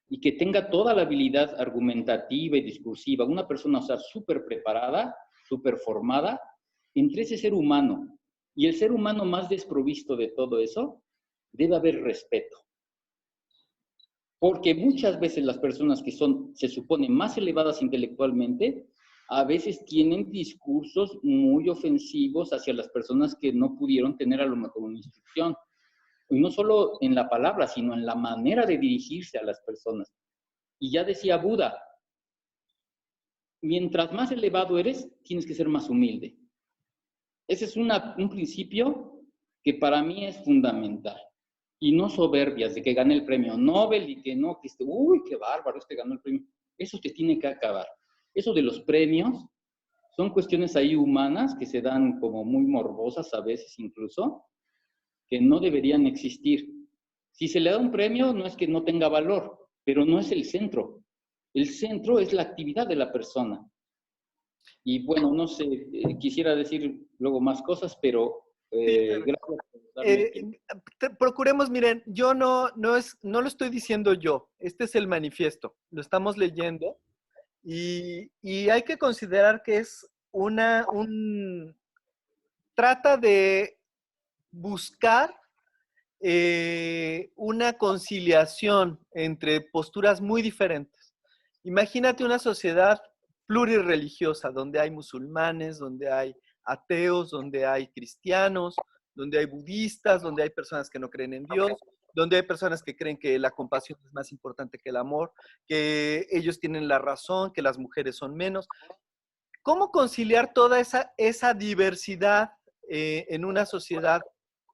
y que tenga toda la habilidad argumentativa y discursiva, una persona, o sea, súper preparada, súper formada, entre ese ser humano y el ser humano más desprovisto de todo eso, debe haber respeto. Porque muchas veces las personas que se suponen más elevadas intelectualmente, a veces tienen discursos muy ofensivos hacia las personas que no pudieron tener a lo mejor una instrucción. Y no solo en la palabra, sino en la manera de dirigirse a las personas. Y ya decía Buda, mientras más elevado eres, tienes que ser más humilde. Ese es un principio que para mí es fundamental. Y no soberbias de que gane el premio Nobel y que no, que uy, qué bárbaro, ganó el premio. Eso te tiene que acabar. Eso de los premios son cuestiones ahí humanas que se dan como muy morbosas a veces incluso, que no deberían existir. Si se le da un premio, no es que no tenga valor, pero no es el centro. El centro es la actividad de la persona. Y bueno, no sé, quisiera decir luego más cosas, pero gracias por darme el tiempo. Procuremos, miren, yo no lo estoy diciendo yo, este es el manifiesto, lo estamos leyendo y hay que considerar que es trata de buscar una conciliación entre posturas muy diferentes. Imagínate una sociedad plurirreligiosa, donde hay musulmanes, donde hay ateos, donde hay cristianos, donde hay budistas, donde hay personas que no creen en Dios, donde hay personas que creen que la compasión es más importante que el amor, que ellos tienen la razón, que las mujeres son menos. ¿Cómo conciliar toda esa diversidad en una sociedad,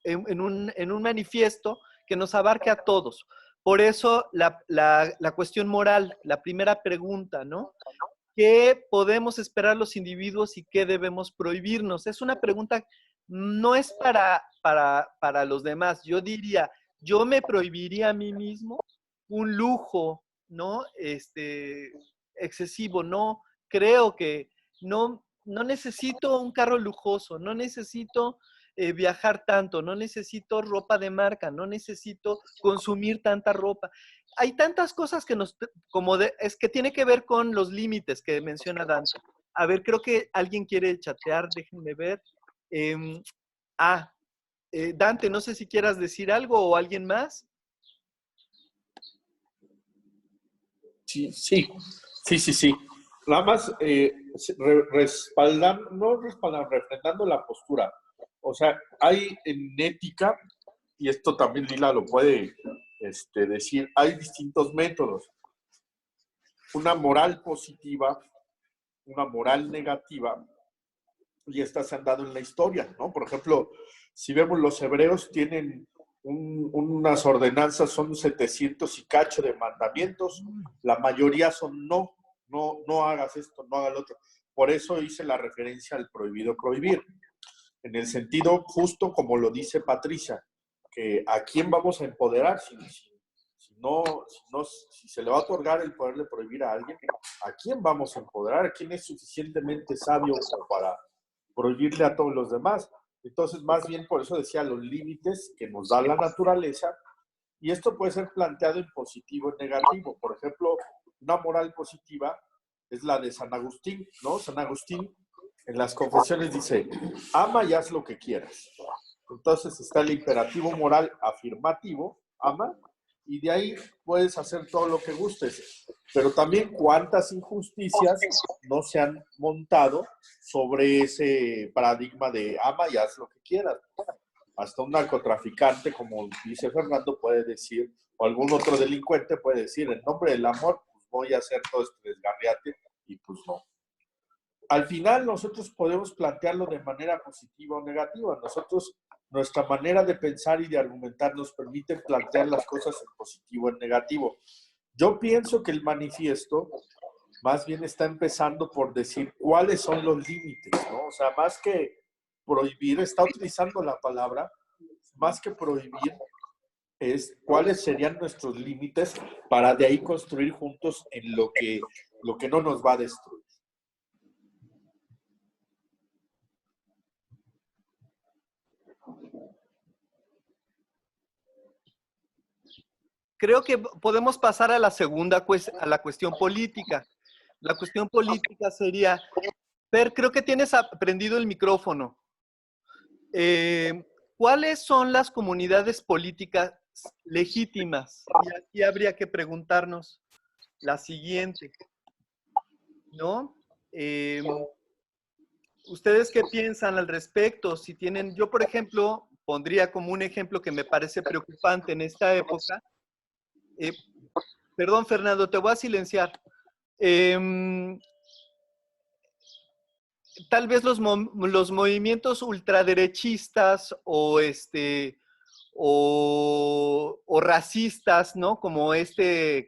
en un manifiesto que nos abarque a todos. Por eso la cuestión moral, la primera pregunta, ¿no? ¿Qué podemos esperar los individuos y qué debemos prohibirnos? Es una pregunta, no es para los demás. Yo diría, yo me prohibiría a mí mismo un lujo, ¿no? Excesivo, no creo que, no necesito un carro lujoso, no necesito viajar tanto, no necesito ropa de marca, no necesito consumir tanta ropa. Hay tantas cosas que es que tiene que ver con los límites que menciona Dante. A ver, creo que alguien quiere chatear, déjenme ver. Dante, no sé si quieras decir algo o alguien más. Sí. Nada más refrendando la postura. O sea, hay en ética, y esto también Lila lo puede decir, hay distintos métodos. Una moral positiva, una moral negativa, y estas se han dado en la historia, ¿no? Por ejemplo, si vemos los hebreos tienen unas ordenanzas, son 700 y cacho de mandamientos, la mayoría son no hagas esto, no hagas lo otro. Por eso hice la referencia al prohibido prohibir, en el sentido justo como lo dice Patricia, que a quién vamos a empoderar si se le va a otorgar el poder de prohibir a alguien, ¿a quién vamos a empoderar? ¿Quién es suficientemente sabio como para prohibirle a todos los demás? Entonces, más bien por eso decía los límites que nos da la naturaleza, y esto puede ser planteado en positivo y en negativo. Por ejemplo, una moral positiva es la de San Agustín, ¿no? San Agustín en las Confesiones dice, ama y haz lo que quieras. Entonces está el imperativo moral afirmativo, ama, y de ahí puedes hacer todo lo que gustes. Pero también cuántas injusticias no se han montado sobre ese paradigma de ama y haz lo que quieras. Hasta un narcotraficante, como dice Fernando, puede decir, o algún otro delincuente puede decir, en nombre del amor, pues voy a hacer todo este desgarriate, y pues no. Al final nosotros podemos plantearlo de manera positiva o negativa. Nuestra manera de pensar y de argumentar nos permite plantear las cosas en positivo o en negativo. Yo pienso que el manifiesto más bien está empezando por decir cuáles son los límites, ¿no? O sea, más que prohibir, está utilizando la palabra, más que prohibir, es cuáles serían nuestros límites para de ahí construir juntos en lo que no nos va a destruir. Creo que podemos pasar a la segunda a la cuestión política. La cuestión política sería, Per, creo que tienes prendido el micrófono. ¿Cuáles son las comunidades políticas legítimas? Y aquí habría que preguntarnos la siguiente, ¿no? ¿Ustedes qué piensan al respecto? Si tienen, yo por ejemplo, pondría como un ejemplo que me parece preocupante en esta época. Perdón, Fernando, te voy a silenciar. Tal vez los movimientos ultraderechistas o racistas, ¿no? Como estos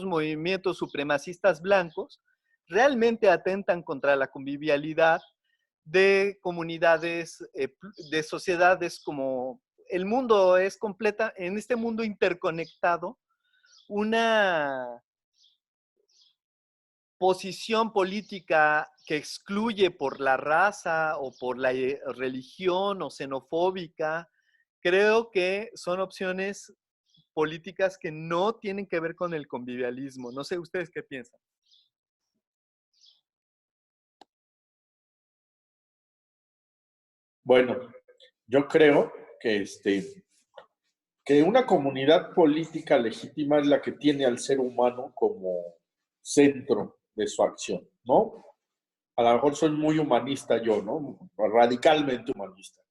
movimientos supremacistas blancos realmente atentan contra la convivialidad de comunidades, de sociedades como el mundo es completa, en este mundo interconectado, una posición política que excluye por la raza o por la religión o xenofóbica, creo que son opciones políticas que no tienen que ver con el convivialismo. No sé ustedes qué piensan. Bueno, yo creo que una comunidad política legítima es la que tiene al ser humano como centro de su acción, ¿no? A lo mejor soy muy humanista yo, ¿no? Radicalmente humanista.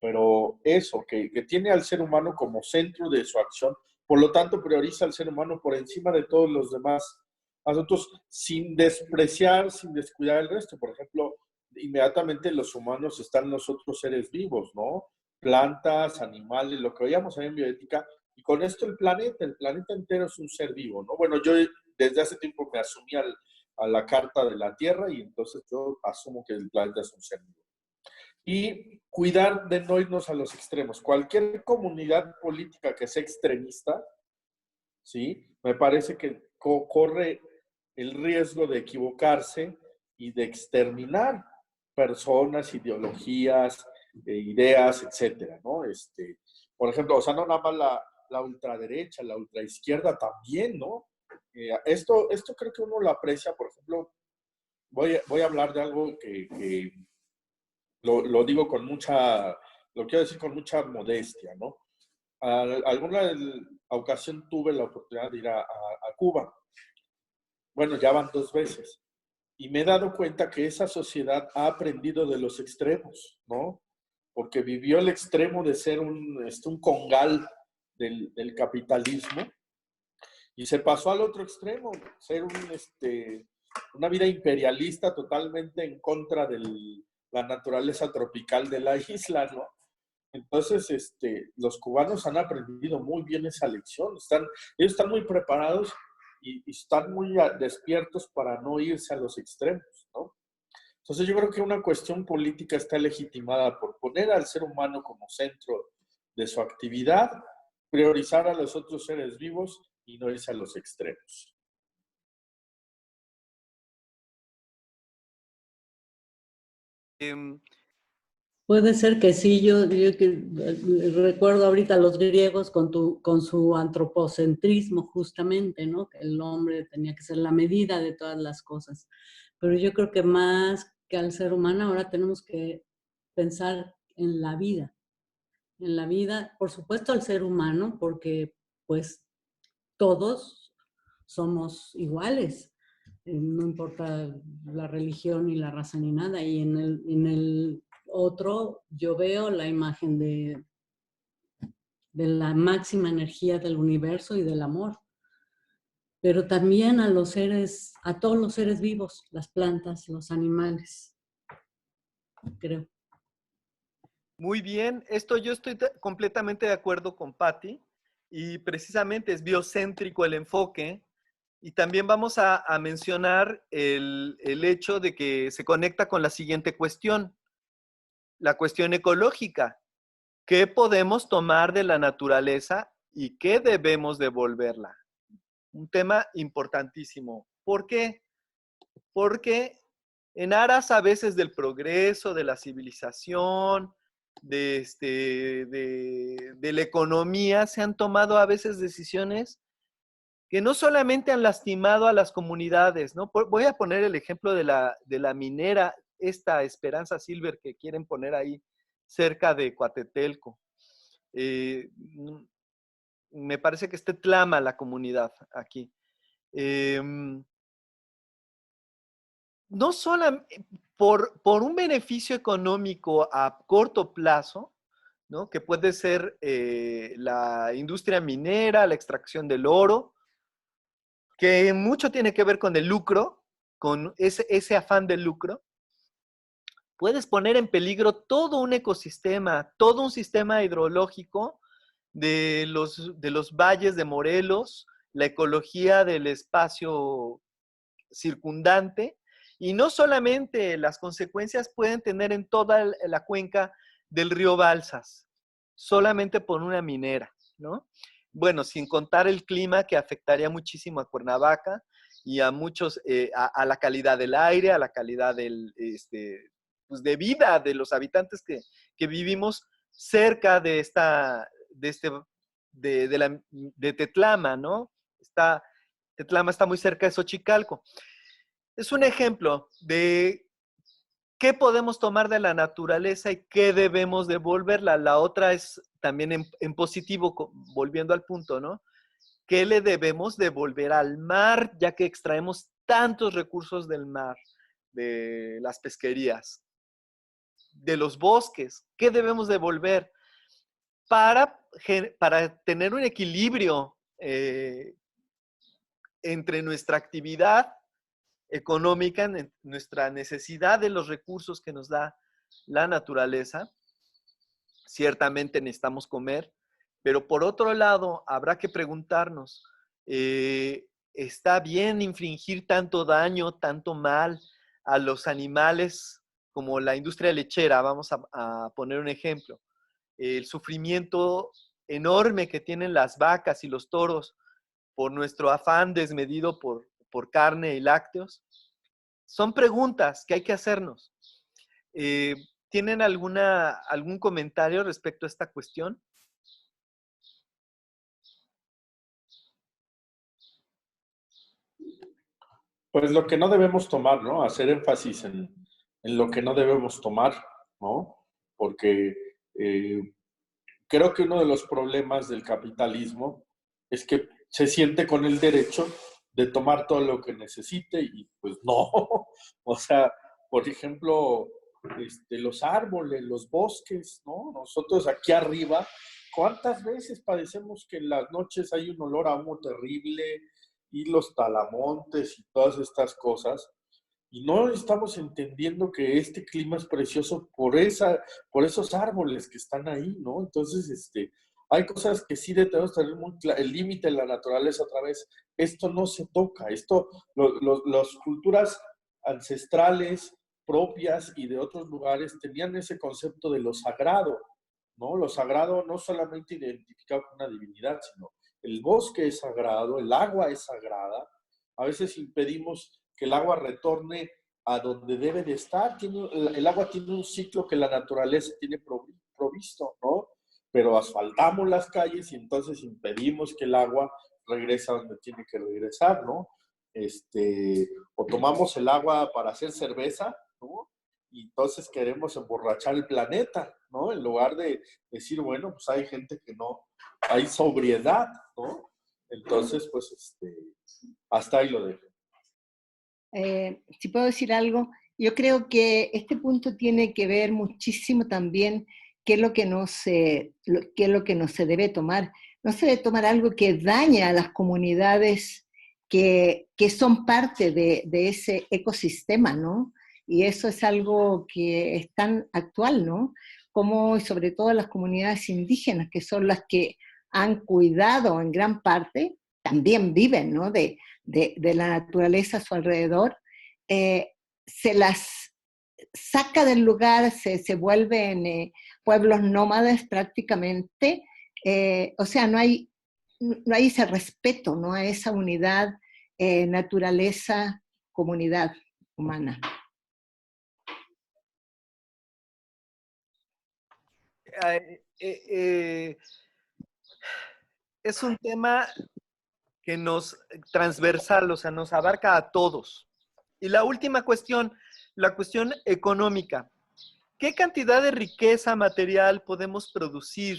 Pero eso, que tiene al ser humano como centro de su acción, por lo tanto prioriza al ser humano por encima de todos los demás asuntos, sin despreciar, sin descuidar el resto. Por ejemplo, inmediatamente los humanos están los otros seres vivos, ¿no? Plantas, animales, lo que veíamos ahí en bioética. Y con esto el planeta entero es un ser vivo, ¿no? Bueno, yo desde hace tiempo me asumí a la carta de la Tierra y entonces yo asumo que el planeta es un ser vivo. Y cuidar de no irnos a los extremos. Cualquier comunidad política que sea extremista, ¿sí? Me parece que corre el riesgo de equivocarse y de exterminar personas, ideologías, ideas, etcétera, ¿no? Por ejemplo, o sea, no nada más la ultraderecha, la ultraizquierda también, ¿no? Esto creo que uno lo aprecia, por ejemplo, voy a hablar de algo que lo digo con mucha, lo quiero decir con mucha modestia, ¿no? Alguna ocasión tuve la oportunidad de ir a Cuba. Bueno, ya van 2 veces. Y me he dado cuenta que esa sociedad ha aprendido de los extremos, ¿no? Porque vivió el extremo de ser un congal del capitalismo y se pasó al otro extremo, ser una vida imperialista totalmente en contra de la naturaleza tropical de la isla, ¿no? Entonces, los cubanos han aprendido muy bien esa lección. Ellos están muy preparados y están muy despiertos para no irse a los extremos, ¿no? Entonces, yo creo que una cuestión política está legitimada por poner al ser humano como centro de su actividad, priorizar a los otros seres vivos y no irse a los extremos. Puede ser que sí, yo que recuerdo ahorita a los griegos con su antropocentrismo justamente, ¿no? Que el hombre tenía que ser la medida de todas las cosas. Pero yo creo que más que al ser humano ahora tenemos que pensar en la vida, por supuesto al ser humano, porque pues todos somos iguales, no importa la religión ni la raza ni nada, y en el otro yo veo la imagen de la máxima energía del universo y del amor, pero también a todos los seres vivos, las plantas, los animales, creo. Muy bien, yo estoy completamente de acuerdo con Patti y precisamente es biocéntrico el enfoque. Y también vamos a mencionar el hecho de que se conecta con la siguiente cuestión, la cuestión ecológica. ¿Qué podemos tomar de la naturaleza y qué debemos devolverla? Un tema importantísimo. ¿Por qué? Porque en aras a veces del progreso, de la civilización, de la economía, se han tomado a veces decisiones que no solamente han lastimado a las comunidades, ¿no? Voy a poner el ejemplo de la minera, esta Esperanza Silver que quieren poner ahí cerca de Coatetelco. Me parece que Tetlama la comunidad aquí. No solo por un beneficio económico a corto plazo, ¿no? Que puede ser la industria minera, la extracción del oro, que mucho tiene que ver con el lucro, con ese afán del lucro, puedes poner en peligro todo un ecosistema, todo un sistema hidrológico de los valles de Morelos, la ecología del espacio circundante, y no solamente las consecuencias pueden tener en toda la cuenca del río Balsas, solamente por una minera, ¿no? Bueno, sin contar el clima que afectaría muchísimo a Cuernavaca y a muchos, a la calidad del aire, a la calidad pues de vida de los habitantes que vivimos cerca de Tetlama, ¿no? Tetlama está muy cerca de Xochicalco. Es un ejemplo de qué podemos tomar de la naturaleza y qué debemos devolverla. La otra es también en positivo, volviendo al punto, ¿no? ¿Qué le debemos devolver al mar, ya que extraemos tantos recursos del mar, de las pesquerías, de los bosques? ¿Qué debemos devolver para tener un equilibrio entre nuestra actividad económica, nuestra necesidad de los recursos que nos da la naturaleza. Ciertamente necesitamos comer, pero por otro lado, habrá que preguntarnos, ¿está bien infligir tanto daño, tanto mal a los animales como la industria lechera? Vamos a poner un ejemplo. El sufrimiento enorme que tienen las vacas y los toros por nuestro afán desmedido por carne y lácteos. Son preguntas que hay que hacernos. ¿Tienen algún comentario respecto a esta cuestión? Pues lo que no debemos tomar, ¿no? Hacer énfasis en lo que no debemos tomar, ¿no? Porque creo que uno de los problemas del capitalismo es que se siente con el derecho de tomar todo lo que necesite y pues no. O sea, por ejemplo, los árboles, los bosques, ¿no? Nosotros aquí arriba, ¿cuántas veces padecemos que en las noches hay un olor a humo terrible y los talamontes y todas estas cosas? Y no estamos entendiendo que este clima es precioso por esos árboles que están ahí, ¿no? Entonces, hay cosas que sí debemos tener muy claro. El límite en la naturaleza, otra vez, esto no se toca. Las culturas ancestrales propias y de otros lugares tenían ese concepto de lo sagrado, ¿no? Lo sagrado no solamente identificado con una divinidad, sino el bosque es sagrado, el agua es sagrada. A veces impedimos que el agua retorne a donde debe de estar. El agua tiene un ciclo que la naturaleza tiene provisto, ¿no? Pero asfaltamos las calles y entonces impedimos que el agua regrese a donde tiene que regresar, ¿no? O tomamos el agua para hacer cerveza, ¿no? Y entonces queremos emborrachar el planeta, ¿no? En lugar de decir, bueno, pues hay gente que no, hay sobriedad, ¿no? Entonces, pues, hasta ahí lo dejo. Si puedo decir algo, yo creo que este punto tiene que ver muchísimo también qué es lo que no se debe tomar. No se debe tomar algo que daña a las comunidades que son parte de ese ecosistema, ¿no? Y eso es algo que es tan actual, ¿no? Como sobre todo las comunidades indígenas, que son las que han cuidado en gran parte, también viven, ¿no? De la naturaleza a su alrededor, se las saca del lugar, se vuelven pueblos nómades prácticamente. O sea, no hay ese respeto, ¿no? A esa unidad, naturaleza, comunidad humana. Es un tema que transversal, o sea, nos abarca a todos. Y la última cuestión, la cuestión económica. ¿Qué cantidad de riqueza material podemos producir?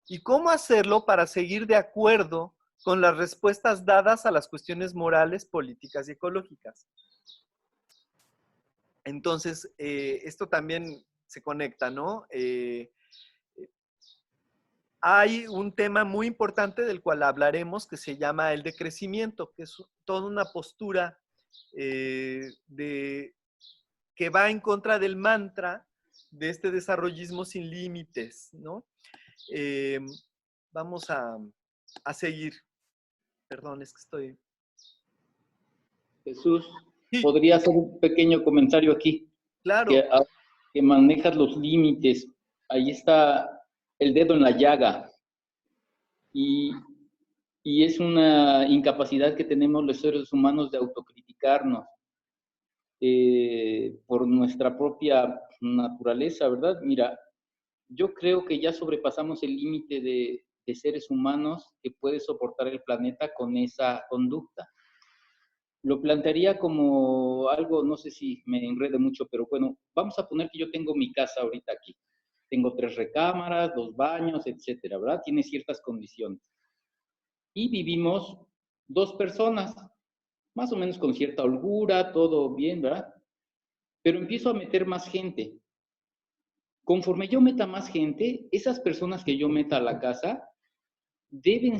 ¿Y cómo hacerlo para seguir de acuerdo con las respuestas dadas a las cuestiones morales, políticas y ecológicas? Entonces, esto también se conecta, ¿no? Hay un tema muy importante del cual hablaremos que se llama el decrecimiento, que es toda una postura que va en contra del mantra de este desarrollismo sin límites, ¿no? Vamos a seguir. Perdón, es que estoy... Jesús, sí. ¿podría hacer un pequeño comentario aquí? Claro. Que manejas los límites. Ahí está el dedo en la llaga. Y es una incapacidad que tenemos los seres humanos de autocriticarnos por nuestra propia naturaleza, ¿verdad? Mira, yo creo que ya sobrepasamos el límite de seres humanos que puede soportar el planeta con esa conducta. Lo plantearía como algo, no sé si me enrede mucho, pero bueno, vamos a poner que yo tengo mi casa ahorita aquí. Tengo 3 recámaras, 2 baños, etcétera, ¿verdad? Tiene ciertas condiciones. Y vivimos 2 personas, más o menos con cierta holgura, todo bien, ¿verdad? Pero empiezo a meter más gente. Conforme yo meta más gente, esas personas que yo meta a la casa deben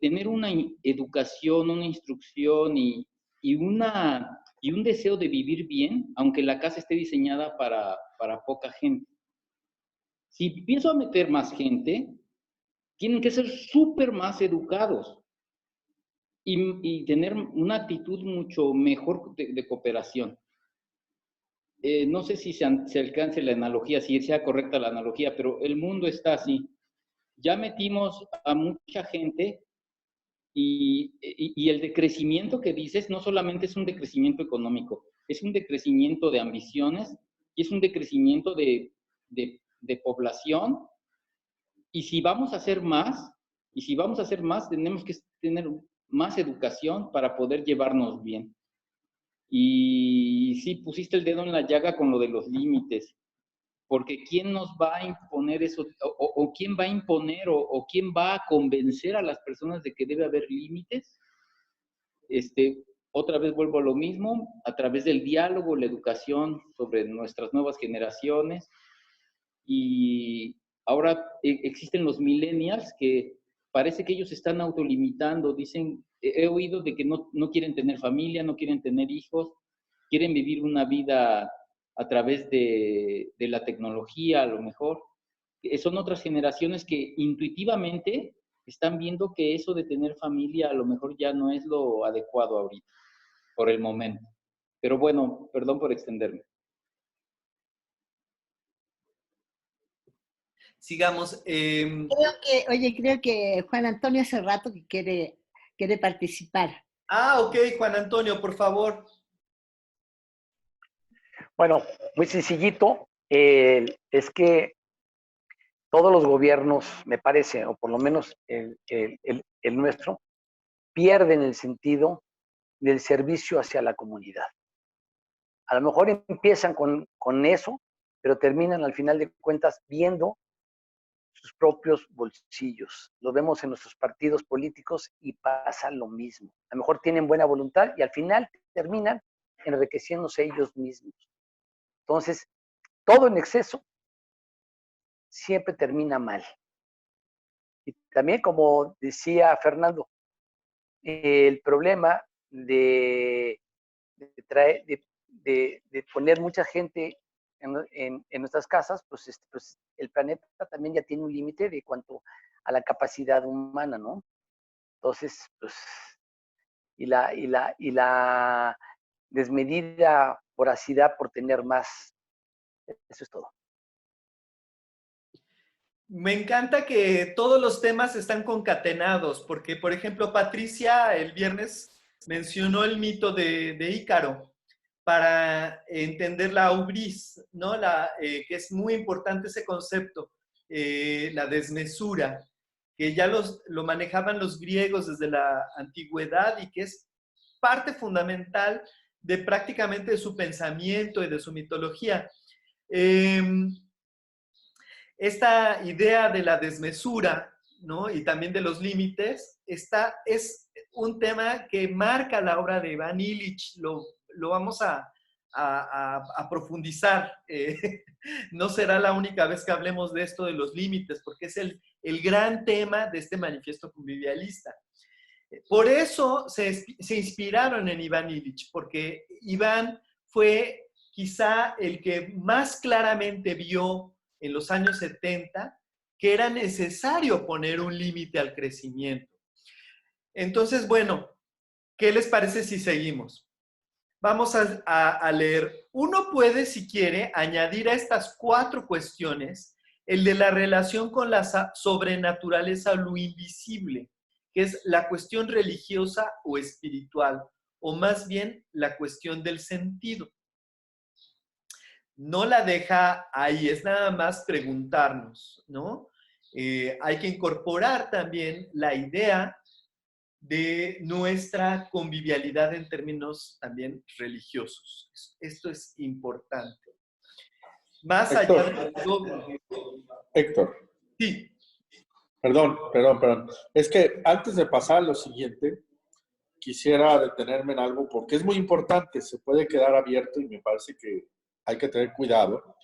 tener una educación, una instrucción y una y un deseo de vivir bien, aunque la casa esté diseñada para poca gente. Si empiezo a meter más gente, tienen que ser súper más educados y tener una actitud mucho mejor de cooperación. No sé si se alcance la analogía, si sea correcta la analogía, pero el mundo está así. Ya metimos a mucha gente y el decrecimiento que dices no solamente es un decrecimiento económico, es un decrecimiento de ambiciones y es un decrecimiento de población. Y si vamos a hacer más, tenemos que tener más educación para poder llevarnos bien. Y sí, pusiste el dedo en la llaga con lo de los límites, porque ¿quién nos va a imponer eso? ¿O quién va a imponer o quién va a convencer a las personas de que debe haber límites? Otra vez vuelvo a lo mismo, a través del diálogo, la educación sobre nuestras nuevas generaciones. Y ahora existen los millennials que parece que ellos se están autolimitando. Dicen, he oído de que no quieren tener familia, no quieren tener hijos, quieren vivir una vida a través de la tecnología, a lo mejor. Son otras generaciones que intuitivamente están viendo que eso de tener familia a lo mejor ya no es lo adecuado ahorita, por el momento. Pero bueno, perdón por extenderme. Sigamos. Creo que Juan Antonio hace rato que quiere participar. Ok, Juan Antonio, por favor. Bueno, muy sencillito. Es que todos los gobiernos, me parece, o por lo menos el nuestro, pierden el sentido del servicio hacia la comunidad. A lo mejor empiezan con eso, pero terminan al final de cuentas viendo sus propios bolsillos. Lo vemos en nuestros partidos políticos y pasa lo mismo. A lo mejor tienen buena voluntad y al final terminan enriqueciéndose ellos mismos. Entonces, todo en exceso siempre termina mal. Y también, como decía Fernando, el problema de poner mucha gente en nuestras casas, pues el planeta también ya tiene un límite de cuanto a la capacidad humana, ¿no? Entonces, pues, y la desmedida voracidad por tener más. Eso es todo. Me encanta que todos los temas están concatenados, porque, por ejemplo, Patricia el viernes mencionó el mito de Ícaro para entender la hubris, ¿no? Que es muy importante ese concepto, la desmesura, que ya lo manejaban los griegos desde la antigüedad y que es parte fundamental de prácticamente de su pensamiento y de su mitología. Esta idea de la desmesura, ¿no? Y también de los límites, es un tema que marca la obra de Iván Illich. Lo vamos a profundizar. No será la única vez que hablemos de esto de los límites, porque es el gran tema de este manifiesto convivialista. Por eso se inspiraron en Iván Illich, porque Iván fue quizá el que más claramente vio en los años 70 que era necesario poner un límite al crecimiento. Entonces, bueno, ¿qué les parece si seguimos? Vamos a leer. Uno puede, si quiere, añadir a estas 4 cuestiones el de la relación con la sobrenaturaleza o lo invisible, que es la cuestión religiosa o espiritual, o más bien la cuestión del sentido. No la deja ahí, es nada más preguntarnos, ¿no? Hay que incorporar también la idea de nuestra convivialidad en términos también religiosos. Esto es importante. Más allá de todo. Héctor. Sí. Perdón. Es que antes de pasar a lo siguiente, quisiera detenerme en algo porque es muy importante, se puede quedar abierto y me parece que hay que tener cuidado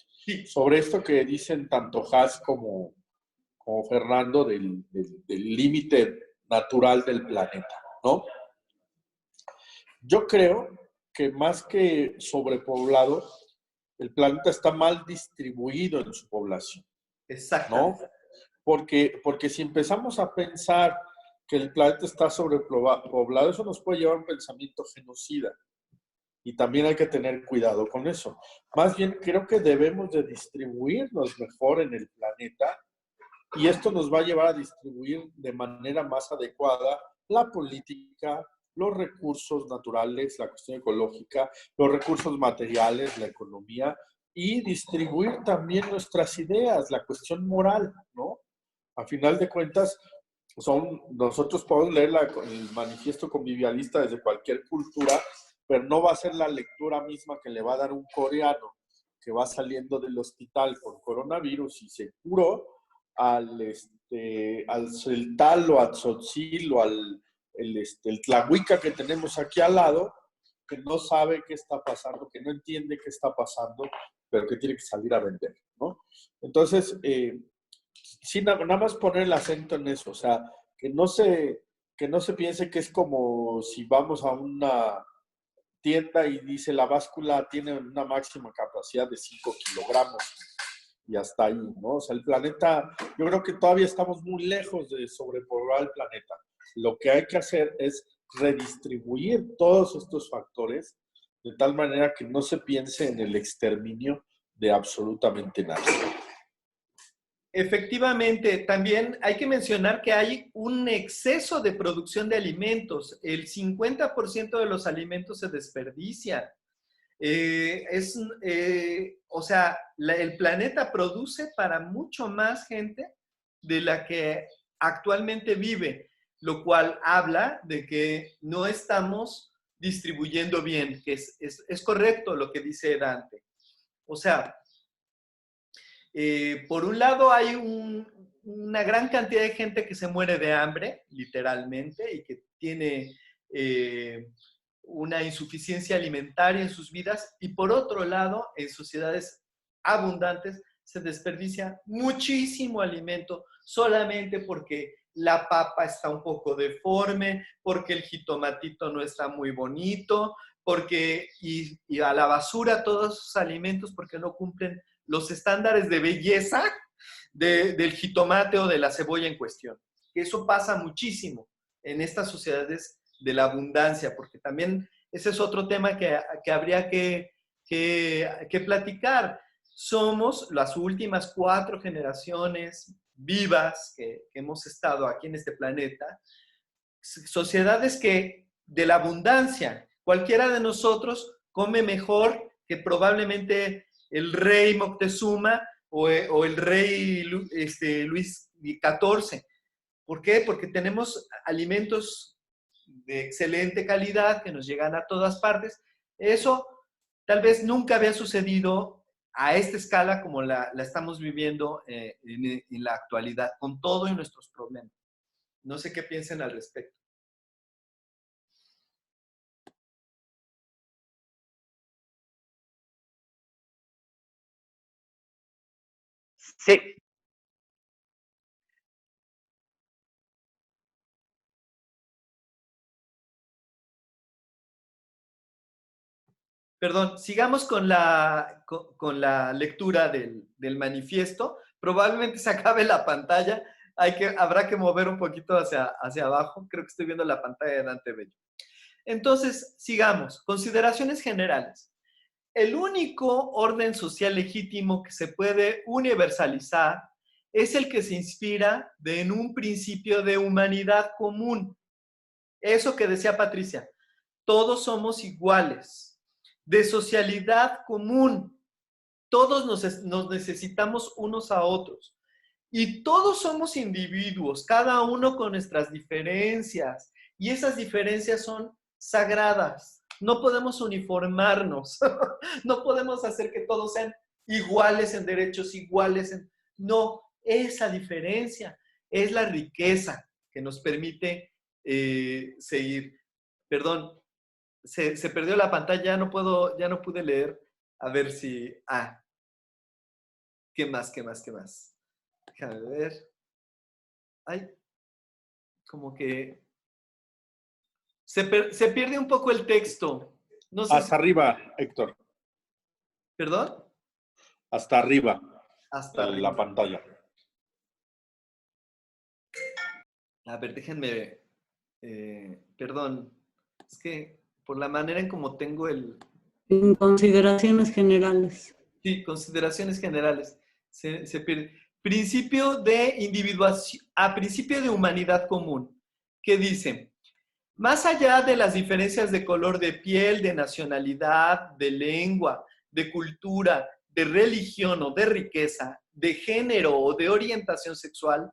sobre esto que dicen tanto Haas como Fernando del límite natural del planeta, ¿no? Yo creo que más que sobrepoblado, el planeta está mal distribuido en su población. Exacto. ¿No? Porque si empezamos a pensar que el planeta está sobrepoblado, eso nos puede llevar a un pensamiento genocida. Y también hay que tener cuidado con eso. Más bien, creo que debemos de distribuirnos mejor en el planeta y esto nos va a llevar a distribuir de manera más adecuada la política, los recursos naturales, la cuestión ecológica, los recursos materiales, la economía y distribuir también nuestras ideas, la cuestión moral, ¿no? A final de cuentas, nosotros podemos leer el manifiesto convivialista desde cualquier cultura, pero no va a ser la lectura misma que le va a dar un coreano que va saliendo del hospital con coronavirus y se curó al celtal o al tzotzil o el tlahuica que tenemos aquí al lado, que no sabe qué está pasando, que no entiende qué está pasando, pero que tiene que salir a vender, ¿no? Entonces, sí, nada más poner el acento en eso, o sea, que no se piense que es como si vamos a una tienda y dice la báscula tiene una máxima capacidad de 5 kilogramos y hasta ahí, ¿no? O sea, el planeta, yo creo que todavía estamos muy lejos de sobrepoblar el planeta. Lo que hay que hacer es redistribuir todos estos factores de tal manera que no se piense en el exterminio de absolutamente nadie. Efectivamente, también hay que mencionar que hay un exceso de producción de alimentos. El 50% de los alimentos se desperdician. O sea, el planeta produce para mucho más gente de la que actualmente vive, lo cual habla de que no estamos distribuyendo bien, que es correcto lo que dice Dante. O sea, por un lado hay una gran cantidad de gente que se muere de hambre, literalmente, y que tiene una insuficiencia alimentaria en sus vidas, y por otro lado, en sociedades abundantes se desperdicia muchísimo alimento solamente porque la papa está un poco deforme, porque el jitomatito no está muy bonito, y a la basura todos esos alimentos porque no cumplen los estándares de belleza del jitomate o de la cebolla en cuestión. Eso pasa muchísimo en estas sociedades de la abundancia, porque también ese es otro tema que habría que platicar. Somos las últimas 4 generaciones vivas que hemos estado aquí en este planeta, sociedades que de la abundancia, cualquiera de nosotros come mejor que probablemente el rey Moctezuma o el rey Luis XIV. ¿Por qué? Porque tenemos alimentos de excelente calidad que nos llegan a todas partes. Eso tal vez nunca había sucedido a esta escala como la estamos viviendo en la actualidad, con todo y nuestros problemas. No sé qué piensen al respecto. Sí. Perdón, sigamos con la lectura del manifiesto. Probablemente se acabe la pantalla. Habrá que mover un poquito hacia abajo. Creo que estoy viendo la pantalla de Dante Bello. Entonces, sigamos. Consideraciones generales. El único orden social legítimo que se puede universalizar es el que se inspira en un principio de humanidad común. Eso que decía Patricia, todos somos iguales, de socialidad común, todos nos necesitamos unos a otros y todos somos individuos, cada uno con nuestras diferencias y esas diferencias son sagradas. No podemos uniformarnos, no podemos hacer que todos sean iguales en derechos, iguales en... No, esa diferencia es la riqueza que nos permite seguir. Perdón, se perdió la pantalla, ya no pude leer. A ver si... ¿Qué más? Déjame ver. Ay, como que... Se pierde un poco el texto. No sé hasta arriba, Héctor. ¿Perdón? Hasta arriba. Hasta en arriba. la pantalla. A ver, déjenme... perdón. Es que por la manera en cómo tengo el... En consideraciones generales. Sí, consideraciones generales. Se pierde. Principio de individuación, principio de humanidad común. ¿Qué dice? Más allá de las diferencias de color de piel, de nacionalidad, de lengua, de cultura, de religión o de riqueza, de género o de orientación sexual,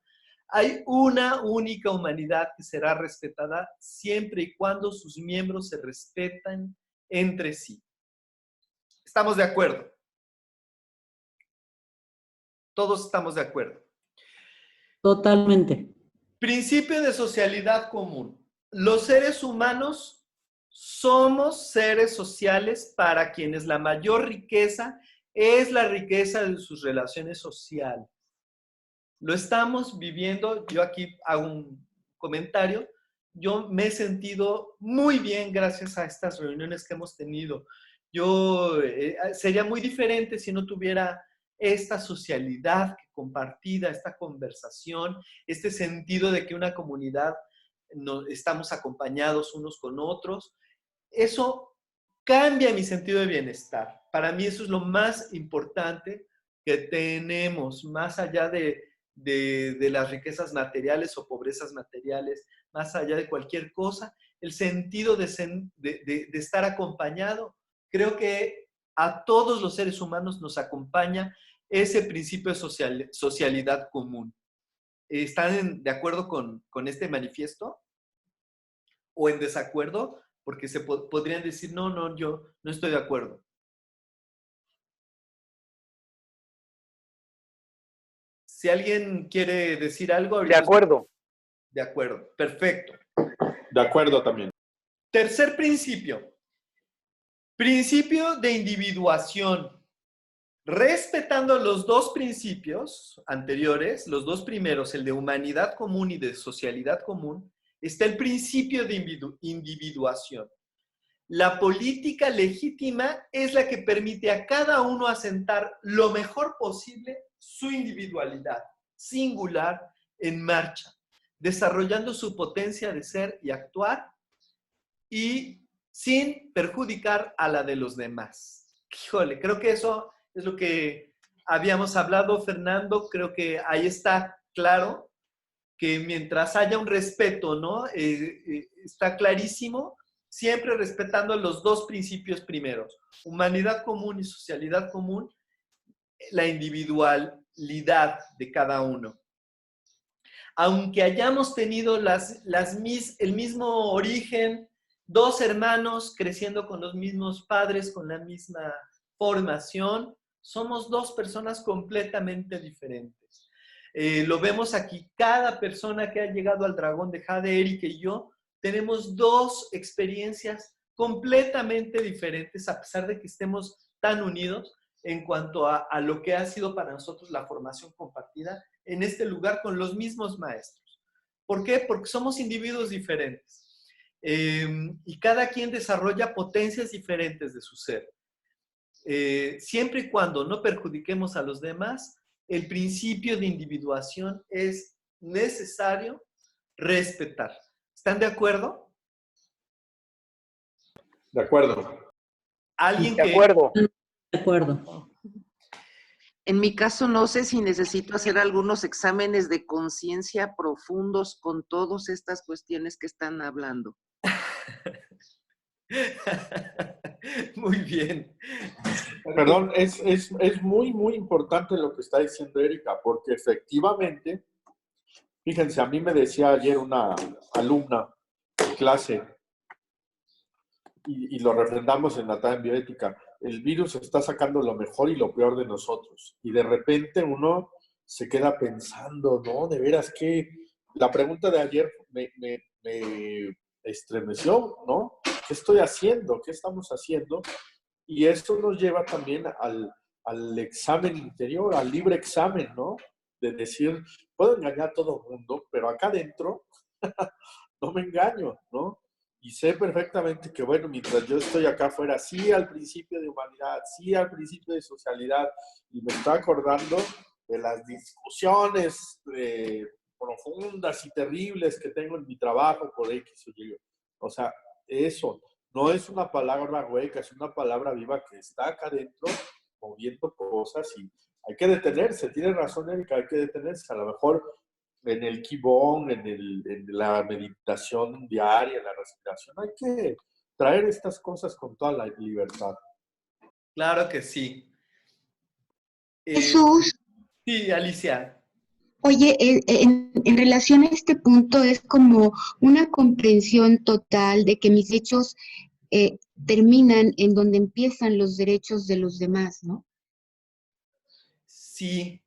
hay una única humanidad que será respetada siempre y cuando sus miembros se respetan entre sí. ¿Estamos de acuerdo? Todos estamos de acuerdo. Totalmente. Principio de socialidad común. Los seres humanos somos seres sociales para quienes la mayor riqueza es la riqueza de sus relaciones sociales. Lo estamos viviendo, yo aquí hago un comentario, yo me he sentido muy bien gracias a estas reuniones que hemos tenido. Sería muy diferente si no tuviera esta socialidad compartida, esta conversación, este sentido de que una comunidad estamos acompañados unos con otros. Eso cambia mi sentido de bienestar. Para mí eso es lo más importante que tenemos, más allá de las riquezas materiales o pobrezas materiales, más allá de cualquier cosa, el sentido de estar acompañado. Creo que a todos los seres humanos nos acompaña ese principio de socialidad común. ¿Están de acuerdo con este manifiesto? ¿O en desacuerdo? Porque podrían decir, no, yo no estoy de acuerdo. Si alguien quiere decir algo... De acuerdo. De acuerdo, perfecto. De acuerdo también. Tercer principio. Principio de individuación. Respetando los dos principios anteriores, los dos primeros, el de humanidad común y de socialidad común, está el principio de individuación. La política legítima es la que permite a cada uno asentar lo mejor posible su individualidad singular en marcha, desarrollando su potencia de ser y actuar y sin perjudicar a la de los demás. Híjole, creo que eso es lo que habíamos hablado, Fernando. Creo que ahí está claro que mientras haya un respeto, ¿no? Está clarísimo, siempre respetando los dos principios primeros, humanidad común y socialidad común, la individualidad de cada uno. Aunque hayamos tenido el mismo origen, dos hermanos creciendo con los mismos padres, con la misma formación, somos dos personas completamente diferentes. Lo vemos aquí, cada persona que ha llegado al Dragón de Jade, Eric y yo, tenemos dos experiencias completamente diferentes, a pesar de que estemos tan unidos en cuanto a lo que ha sido para nosotros la formación compartida en este lugar con los mismos maestros. ¿Por qué? Porque somos individuos diferentes y cada quien desarrolla potencias diferentes de su ser. Siempre y cuando no perjudiquemos a los demás, el principio de individuación es necesario respetar. ¿Están de acuerdo? De acuerdo. ¿Alguien de acuerdo. De acuerdo. En mi caso, no sé si necesito hacer algunos exámenes de conciencia profundos con todas estas cuestiones que están hablando. Muy bien. Perdón, es muy, muy importante lo que está diciendo Erika, porque efectivamente, fíjense, a mí me decía ayer una alumna de clase, y lo refrendamos en la tabla en bioética, el virus está sacando lo mejor y lo peor de nosotros. Y de repente uno se queda pensando, ¿no? De veras que la pregunta de ayer me estremeció, ¿no? ¿Qué estoy haciendo? ¿Qué estamos haciendo? Y eso nos lleva también al examen interior, al libre examen, ¿no? De decir, puedo engañar a todo el mundo, pero acá adentro no me engaño, ¿no? y sé perfectamente que, bueno, mientras yo estoy acá afuera, sí al principio de humanidad, sí al principio de socialidad, y me estoy acordando de las discusiones profundas y terribles que tengo en mi trabajo por X o Y. O sea, eso no es una palabra hueca, es una palabra viva que está acá adentro moviendo cosas y hay que detenerse. Tiene razón, Erika, hay que detenerse. A lo mejor en el Qigong, en la meditación diaria, en la respiración, hay que traer estas cosas con toda la libertad. Claro que sí. Jesús. Sí, Alicia. Oye, en relación a este punto es como una comprensión total de que mis derechos terminan en donde empiezan los derechos de los demás, ¿no? Sí,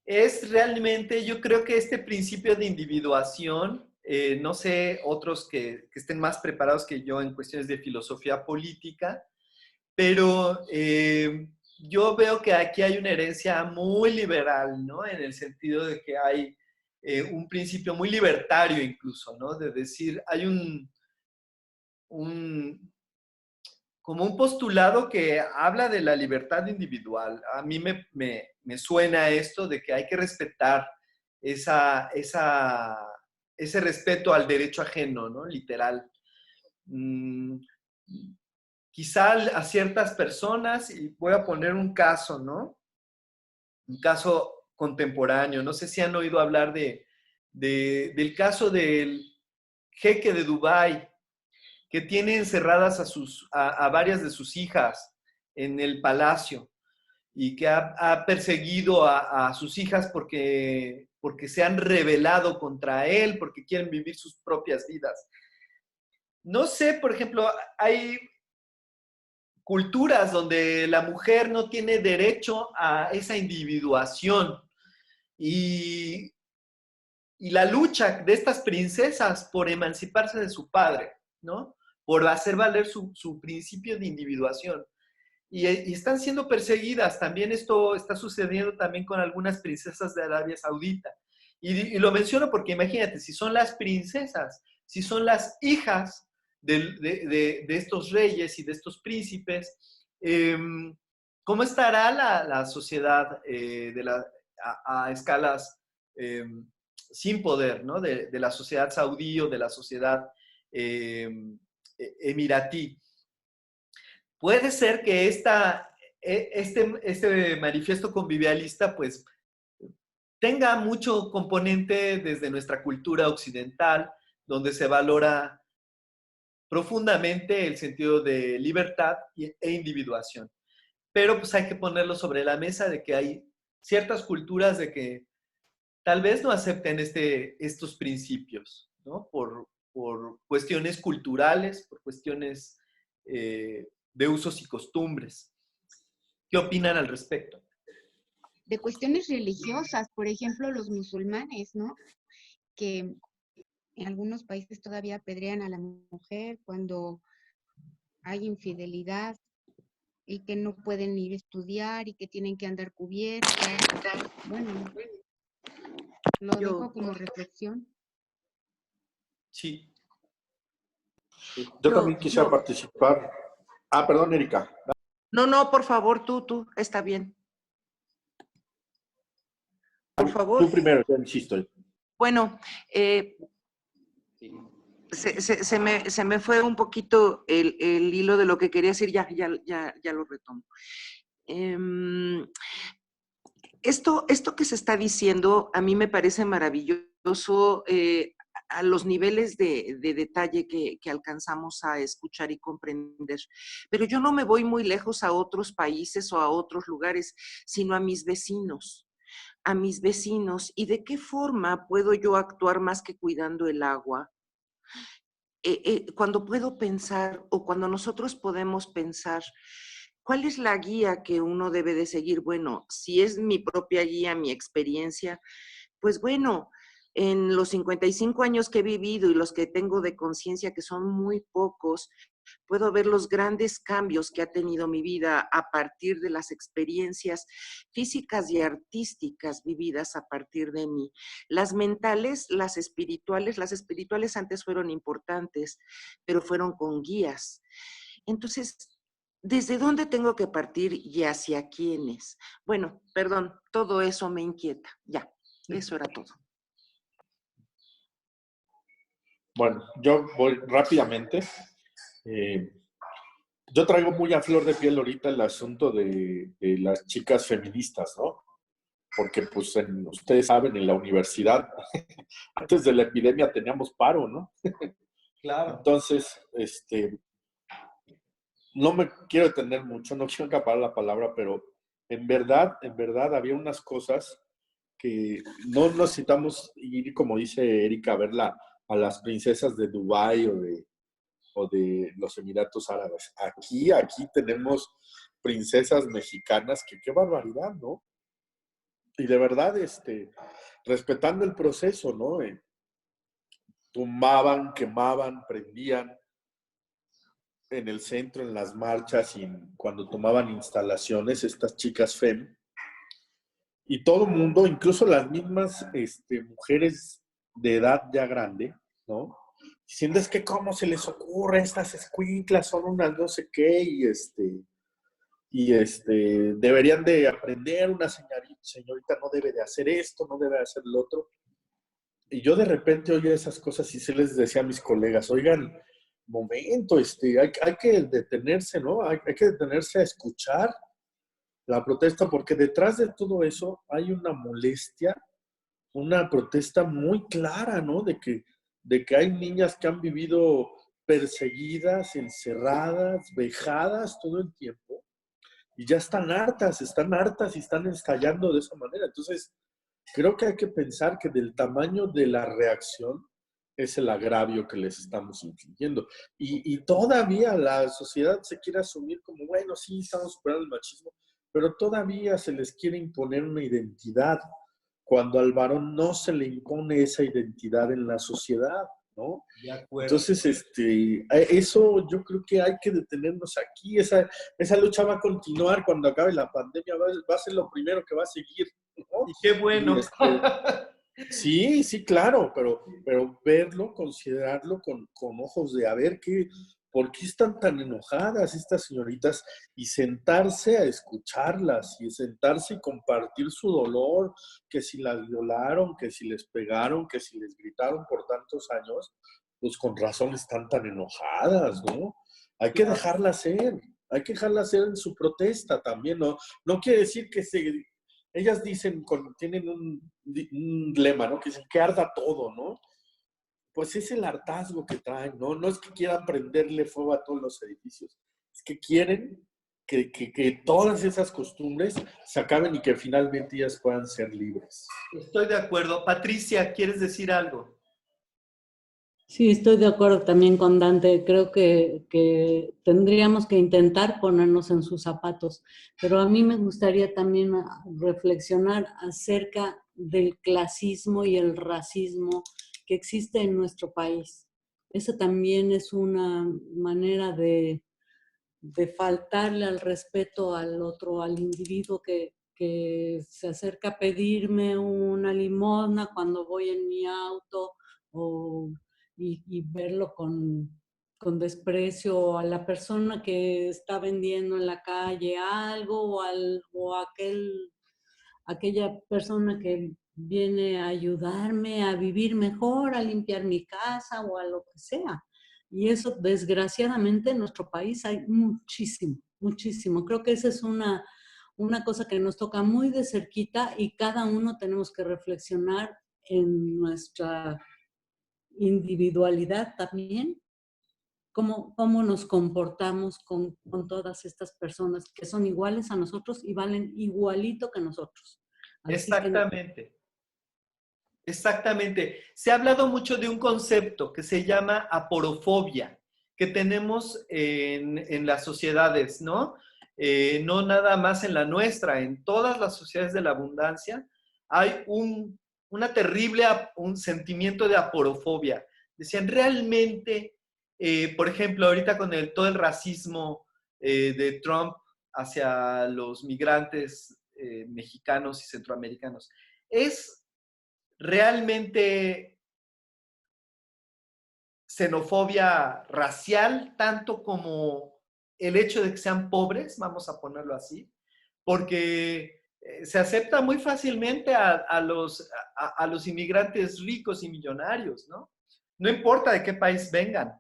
es realmente, yo creo que este principio de individuación, no sé, otros que estén más preparados que yo en cuestiones de filosofía política, pero yo veo que aquí hay una herencia muy liberal, ¿no? En el sentido de que hay un principio muy libertario incluso, ¿no? De decir, hay como un postulado que habla de la libertad individual. A mí me suena esto de que hay que respetar ese respeto al derecho ajeno, ¿no? Literal. Quizá a ciertas personas, y voy a poner un caso, ¿no? Un caso contemporáneo. No sé si han oído hablar del caso del jeque de Dubái, que tiene encerradas a varias de sus hijas en el palacio y que ha perseguido a sus hijas porque se han rebelado contra él, porque quieren vivir sus propias vidas. No sé, por ejemplo, hay culturas donde la mujer no tiene derecho a esa individuación y la lucha de estas princesas por emanciparse de su padre, ¿no? Por hacer valer su principio de individuación. Y están siendo perseguidas. También esto está sucediendo también con algunas princesas de Arabia Saudita. Y lo menciono porque imagínate, si son las princesas, si son las hijas de estos reyes y de estos príncipes, ¿cómo estará la sociedad a escalas sin poder, ¿no? De la sociedad saudí o de la sociedad emiratí? Puede ser que este manifiesto convivialista pues tenga mucho componente desde nuestra cultura occidental, donde se valora profundamente el sentido de libertad e individuación. Pero pues hay que ponerlo sobre la mesa de que hay ciertas culturas de que tal vez no acepten estos principios, ¿no? Por cuestiones culturales, por cuestiones de usos y costumbres. ¿Qué opinan al respecto? De cuestiones religiosas, por ejemplo, los musulmanes, ¿no? Que en algunos países todavía apedrean a la mujer cuando hay infidelidad y que no pueden ir a estudiar y que tienen que andar cubiertas. Bueno, lo dejo como reflexión. Sí. Yo también quisiera participar. Ah, perdón, Erika. No, por favor, tú, está bien. Por favor. Tú primero, yo insisto. Bueno, se me fue un poquito el hilo de lo que quería decir, ya lo retomo. Esto que se está diciendo a mí me parece maravilloso a los niveles de detalle que alcanzamos a escuchar y comprender. Pero yo no me voy muy lejos a otros países o a otros lugares, sino a mis vecinos. ¿Y de qué forma puedo yo actuar más que cuidando el agua? Cuando puedo pensar o cuando nosotros podemos pensar, ¿cuál es la guía que uno debe de seguir? Bueno, si es mi propia guía, mi experiencia, pues bueno, en los 55 años que he vivido y los que tengo de conciencia, que son muy pocos, puedo ver los grandes cambios que ha tenido mi vida a partir de las experiencias físicas y artísticas vividas a partir de mí. Las mentales, las espirituales antes fueron importantes, pero fueron con guías. Entonces, ¿desde dónde tengo que partir y hacia quiénes? Bueno, perdón, todo eso me inquieta. Ya, eso era todo. Bueno, yo voy rápidamente. Yo traigo muy a flor de piel ahorita el asunto de las chicas feministas, ¿no? Porque pues ustedes saben, en la universidad, antes de la epidemia teníamos paro, ¿no? Claro. Entonces, no me quiero detener mucho, no quiero acaparar la palabra, pero en verdad había unas cosas que no necesitamos ir, como dice Erika, a verla a las princesas de Dubái o de los Emiratos Árabes. Aquí tenemos princesas mexicanas que qué barbaridad, ¿no? Y de verdad, respetando el proceso, ¿no? Tumbaban, quemaban, prendían en el centro, en las marchas y cuando tomaban instalaciones, estas chicas FEM. Y todo el mundo, incluso las mismas mujeres de edad ya grande, ¿no? Diciendo, es que cómo se les ocurre, estas escuinclas son unas no sé qué, y deberían de aprender, una señorita no debe de hacer esto, no debe de hacer lo otro. Y yo de repente oía esas cosas y se les decía a mis colegas, oigan, momento, hay que detenerse, ¿no? Hay que detenerse a escuchar la protesta, porque detrás de todo eso hay una molestia, una protesta muy clara, ¿no? De que hay niñas que han vivido perseguidas, encerradas, vejadas todo el tiempo, y ya están hartas y están estallando de esa manera. Entonces, creo que hay que pensar que del tamaño de la reacción es el agravio que les estamos infligiendo. Y todavía la sociedad se quiere asumir como, bueno, sí, estamos superando el machismo, pero todavía se les quiere imponer una identidad, cuando al varón no se le impone esa identidad en la sociedad, ¿no? De acuerdo. Entonces, eso yo creo que hay que detenernos aquí. Esa lucha va a continuar cuando acabe la pandemia, va a ser lo primero que va a seguir, ¿no? Y qué bueno. Sí, claro, pero verlo, considerarlo con ojos de a ver por qué están tan enojadas estas señoritas, y sentarse a escucharlas y sentarse y compartir su dolor, que si las violaron, que si les pegaron, que si les gritaron por tantos años, pues con razón están tan enojadas, ¿no? Hay que dejarlas ser, en su protesta también, ¿no? No quiere decir que ellas dicen, tienen un lema, ¿no? Que dicen que arda todo, ¿no? Pues es el hartazgo que traen, ¿no? No es que quieran prenderle fuego a todos los edificios, es que quieren que todas esas costumbres se acaben y que finalmente ellas puedan ser libres. Estoy de acuerdo. Patricia, ¿quieres decir algo? Sí, estoy de acuerdo también con Dante. Creo que tendríamos que intentar ponernos en sus zapatos, pero a mí me gustaría también reflexionar acerca del clasismo y el racismo que existe en nuestro país. Esa también es una manera de faltarle al respeto al otro, al individuo que se acerca a pedirme una limosna cuando voy en mi auto, y verlo con desprecio, a la persona que está vendiendo en la calle algo, o aquella persona que viene a ayudarme a vivir mejor, a limpiar mi casa o a lo que sea. Y eso, desgraciadamente, en nuestro país hay muchísimo, muchísimo. Creo que esa es una cosa que nos toca muy de cerquita, y cada uno tenemos que reflexionar en nuestra individualidad también, cómo nos comportamos con todas estas personas que son iguales a nosotros y valen igualito que nosotros. Exactamente. Exactamente. Se ha hablado mucho de un concepto que se llama aporofobia, que tenemos en las sociedades, ¿no? No nada más en la nuestra, en todas las sociedades de la abundancia hay un sentimiento de aporofobia. Decían, realmente por ejemplo, ahorita con todo el racismo de Trump hacia los migrantes mexicanos y centroamericanos, ¿es realmente xenofobia racial tanto como el hecho de que sean pobres, vamos a ponerlo así? Porque se acepta muy fácilmente a los inmigrantes ricos y millonarios, ¿no? No importa de qué país vengan,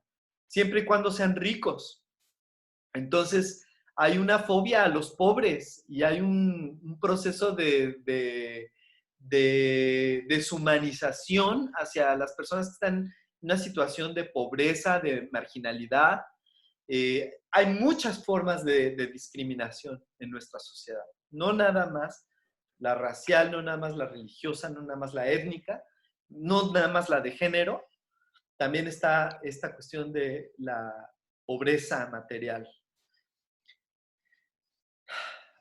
siempre y cuando sean ricos. Entonces, hay una fobia a los pobres y hay un proceso de deshumanización hacia las personas que están en una situación de pobreza, de marginalidad. Hay muchas formas de discriminación en nuestra sociedad. No nada más la racial, no nada más la religiosa, no nada más la étnica, no nada más la de género. También está esta cuestión de la pobreza material.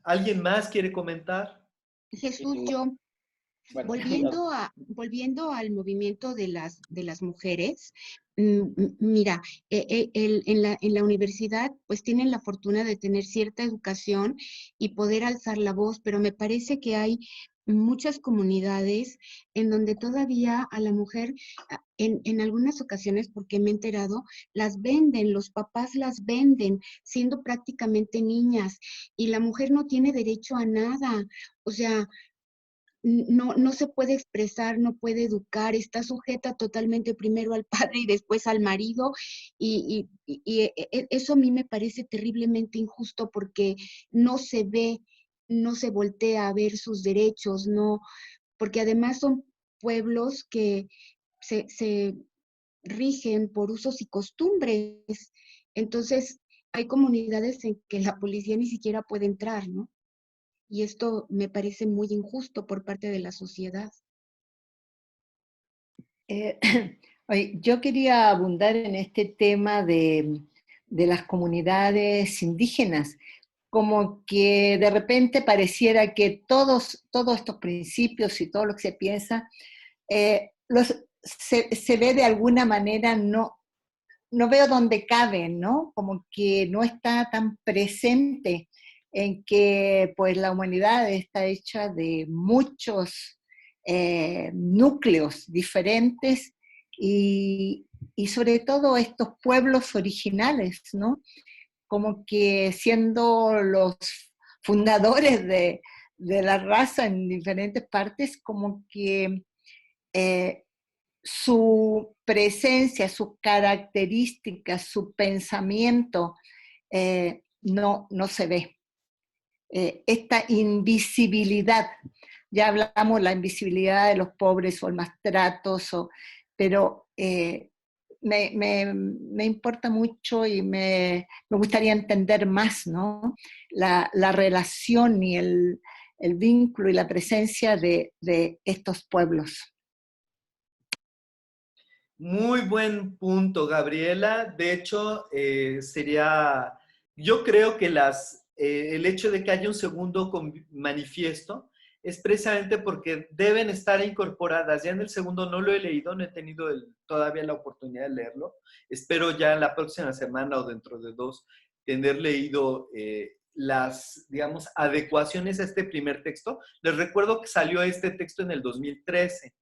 ¿Alguien más quiere comentar? Jesús, yo, Bueno, volviendo al movimiento de las mujeres, mira, en la universidad pues tienen la fortuna de tener cierta educación y poder alzar la voz, pero me parece que hay muchas comunidades en donde todavía a la mujer, en algunas ocasiones, porque me he enterado, las venden, los papás las venden, siendo prácticamente niñas, y la mujer no tiene derecho a nada. O sea, no se puede expresar, no puede educar, está sujeta totalmente primero al padre y después al marido, y eso a mí me parece terriblemente injusto porque no se ve, no se voltea a ver sus derechos, no, porque además son pueblos que se rigen por usos y costumbres. Entonces, hay comunidades en que la policía ni siquiera puede entrar, ¿no? Y esto me parece muy injusto por parte de la sociedad. Oye, yo quería abundar en este tema de las comunidades indígenas, como que de repente pareciera que todos estos principios y todo lo que se piensa, se ve de alguna manera, no veo dónde caben, ¿no? Como que no está tan presente en que pues la humanidad está hecha de muchos núcleos diferentes y sobre todo estos pueblos originales, ¿no? Como que siendo los fundadores de la raza en diferentes partes, como que su presencia, sus características, su pensamiento no se ve. Esta invisibilidad, ya hablamos de la invisibilidad de los pobres o el maltrato, pero me importa mucho y me gustaría entender más, ¿no? La relación y el vínculo y la presencia de estos pueblos. Muy buen punto, Gabriela. De hecho, yo creo que el hecho de que haya un segundo manifiesto es precisamente porque deben estar incorporadas. Ya en el segundo no lo he leído, no he tenido todavía la oportunidad de leerlo. Espero ya la próxima semana o dentro de 2 tener leído las, digamos, adecuaciones a este primer texto. Les recuerdo que salió este texto en el 2013.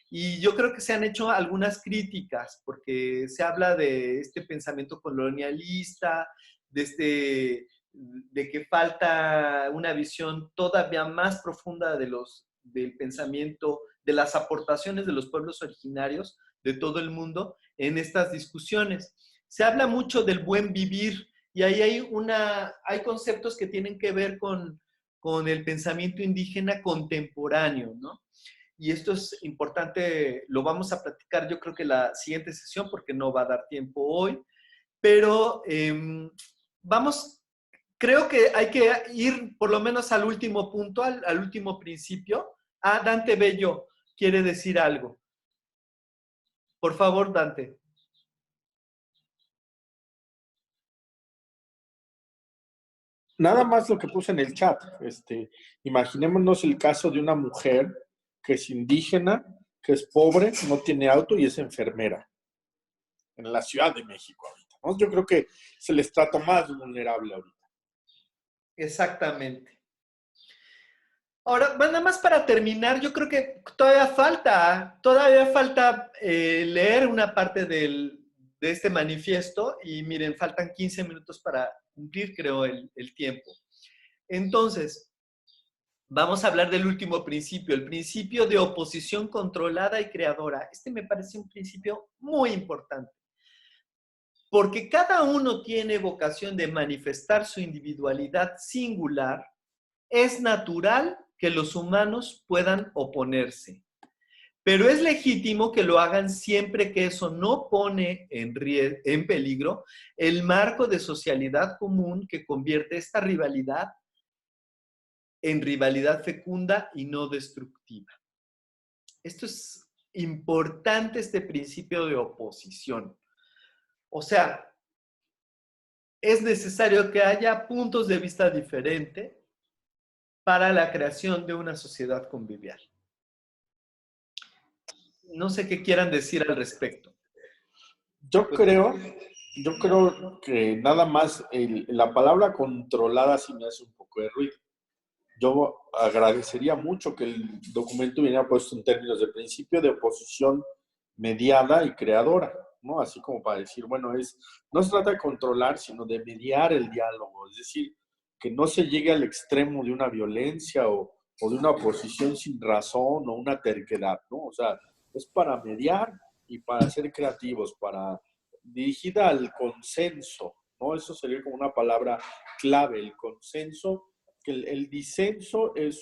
Y yo creo que se han hecho algunas críticas, porque se habla de este pensamiento colonialista, de que falta una visión todavía más profunda del pensamiento, de las aportaciones de los pueblos originarios de todo el mundo en estas discusiones. Se habla mucho del buen vivir, y ahí hay conceptos que tienen que ver con el pensamiento indígena contemporáneo, ¿no? Y esto es importante, lo vamos a platicar yo creo que la siguiente sesión, porque no va a dar tiempo hoy, pero creo que hay que ir por lo menos al último punto, al último principio. Dante Bello quiere decir algo. Por favor, Dante. Nada más lo que puse en el chat. Imaginémonos el caso de una mujer que es indígena, que es pobre, no tiene auto y es enfermera en la Ciudad de México ahorita. ¿no? Yo creo que se les trata más vulnerable ahorita. Exactamente. Ahora, nada más para terminar, yo creo que todavía falta leer una parte de este manifiesto y miren, faltan 15 minutos para cumplir, creo, el tiempo. Entonces, vamos a hablar del último principio, el principio de oposición controlada y creadora. Este me parece un principio muy importante, porque cada uno tiene vocación de manifestar su individualidad singular. Es natural que los humanos puedan oponerse, pero es legítimo que lo hagan siempre que eso no pone en peligro el marco de socialidad común que convierte esta rivalidad en rivalidad fecunda y no destructiva. Esto es importante, este principio de oposición. O sea, es necesario que haya puntos de vista diferentes para la creación de una sociedad convivial. No sé qué quieran decir al respecto. Yo creo que nada más la palabra controlada sí me hace un poco de ruido. Yo agradecería mucho que el documento viniera puesto en términos de principio de oposición mediada y creadora, ¿no? Así como para decir, bueno, no se trata de controlar, sino de mediar el diálogo, es decir, que no se llegue al extremo de una violencia o de una oposición sin razón o una terquedad, ¿no? O sea, es para mediar y para ser creativos, dirigida al consenso, ¿no? Eso sería como una palabra clave, el consenso, que el disenso el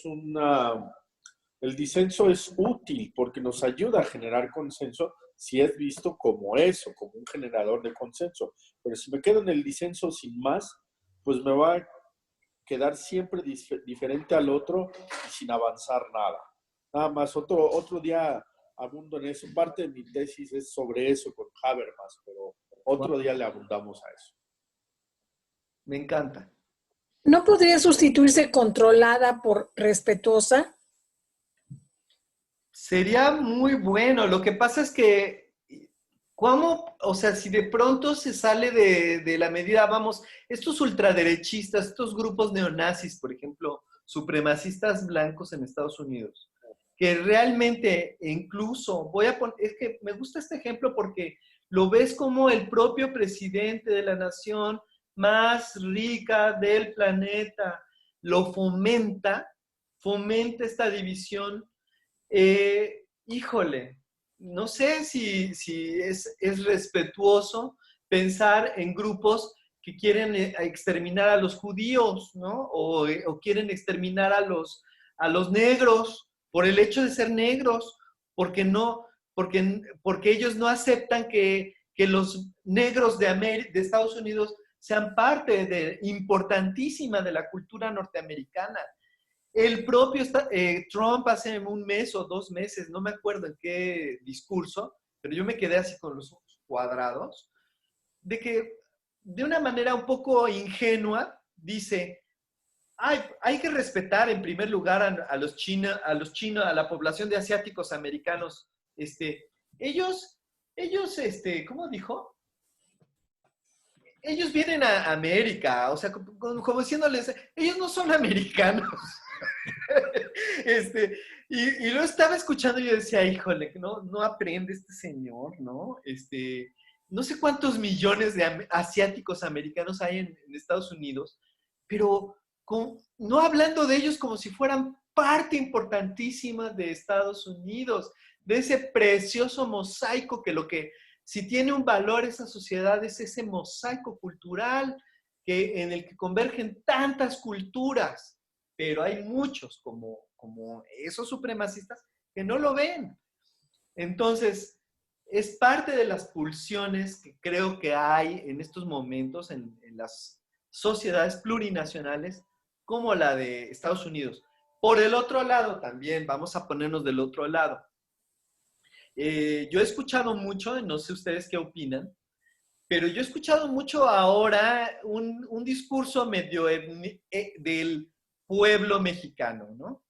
disenso es útil porque nos ayuda a generar consenso si es visto como eso, como un generador de consenso. Pero si me quedo en el disenso sin más, pues me va a quedar siempre diferente al otro y sin avanzar nada. Nada más, otro día abundo en eso. Parte de mi tesis es sobre eso con Habermas, pero otro día le abundamos a eso. Me encanta. ¿No podría sustituirse controlada por respetuosa? Sería muy bueno. Lo que pasa es que, ¿cómo? O sea, si de pronto se sale de la medida, vamos, estos ultraderechistas, estos grupos neonazis, por ejemplo, supremacistas blancos en Estados Unidos, que realmente incluso, es que me gusta este ejemplo porque lo ves como el propio presidente de la nación más rica del planeta lo fomenta esta división. Híjole, no sé si es respetuoso pensar en grupos que quieren exterminar a los judíos, ¿no? O quieren exterminar a los negros por el hecho de ser negros, porque ellos no aceptan que los negros de Estados Unidos sean parte importantísima de la cultura norteamericana. El propio Trump hace un mes o 2 meses, no me acuerdo en qué discurso, pero yo me quedé así con los ojos cuadrados, de que de una manera un poco ingenua dice, hay que respetar en primer lugar a los chinos, a la población de asiáticos americanos. Ellos, ¿cómo dijo? Ellos vienen a América, o sea, como diciéndoles, ellos no son americanos. Y lo estaba escuchando y yo decía, híjole, no aprende este señor, ¿no? No sé cuántos millones de asiáticos americanos hay en Estados Unidos, pero no hablando de ellos como si fueran parte importantísima de Estados Unidos, de ese precioso mosaico si tiene un valor esa sociedad es ese mosaico cultural en el que convergen tantas culturas, pero hay muchos como esos supremacistas que no lo ven. Entonces, es parte de las pulsiones que creo que hay en estos momentos en las sociedades plurinacionales como la de Estados Unidos. Por el otro lado también, vamos a ponernos del otro lado. Yo he escuchado mucho, no sé ustedes qué opinan, pero yo he escuchado mucho ahora un discurso medio del pueblo mexicano, ¿no?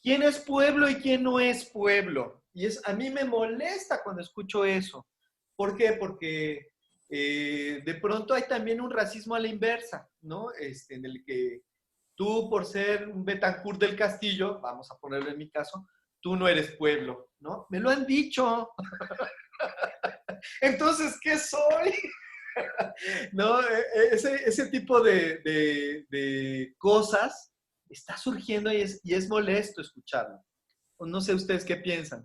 ¿Quién es pueblo y quién no es pueblo? Y a mí me molesta cuando escucho eso. ¿Por qué? Porque de pronto hay también un racismo a la inversa, ¿no? En el que tú, por ser un Betancourt del Castillo, vamos a ponerlo en mi caso, tú no eres pueblo, ¿no? Me lo han dicho. Entonces, ¿qué soy? ¿No? Ese tipo de cosas está surgiendo y es molesto escucharlo. No sé ustedes qué piensan.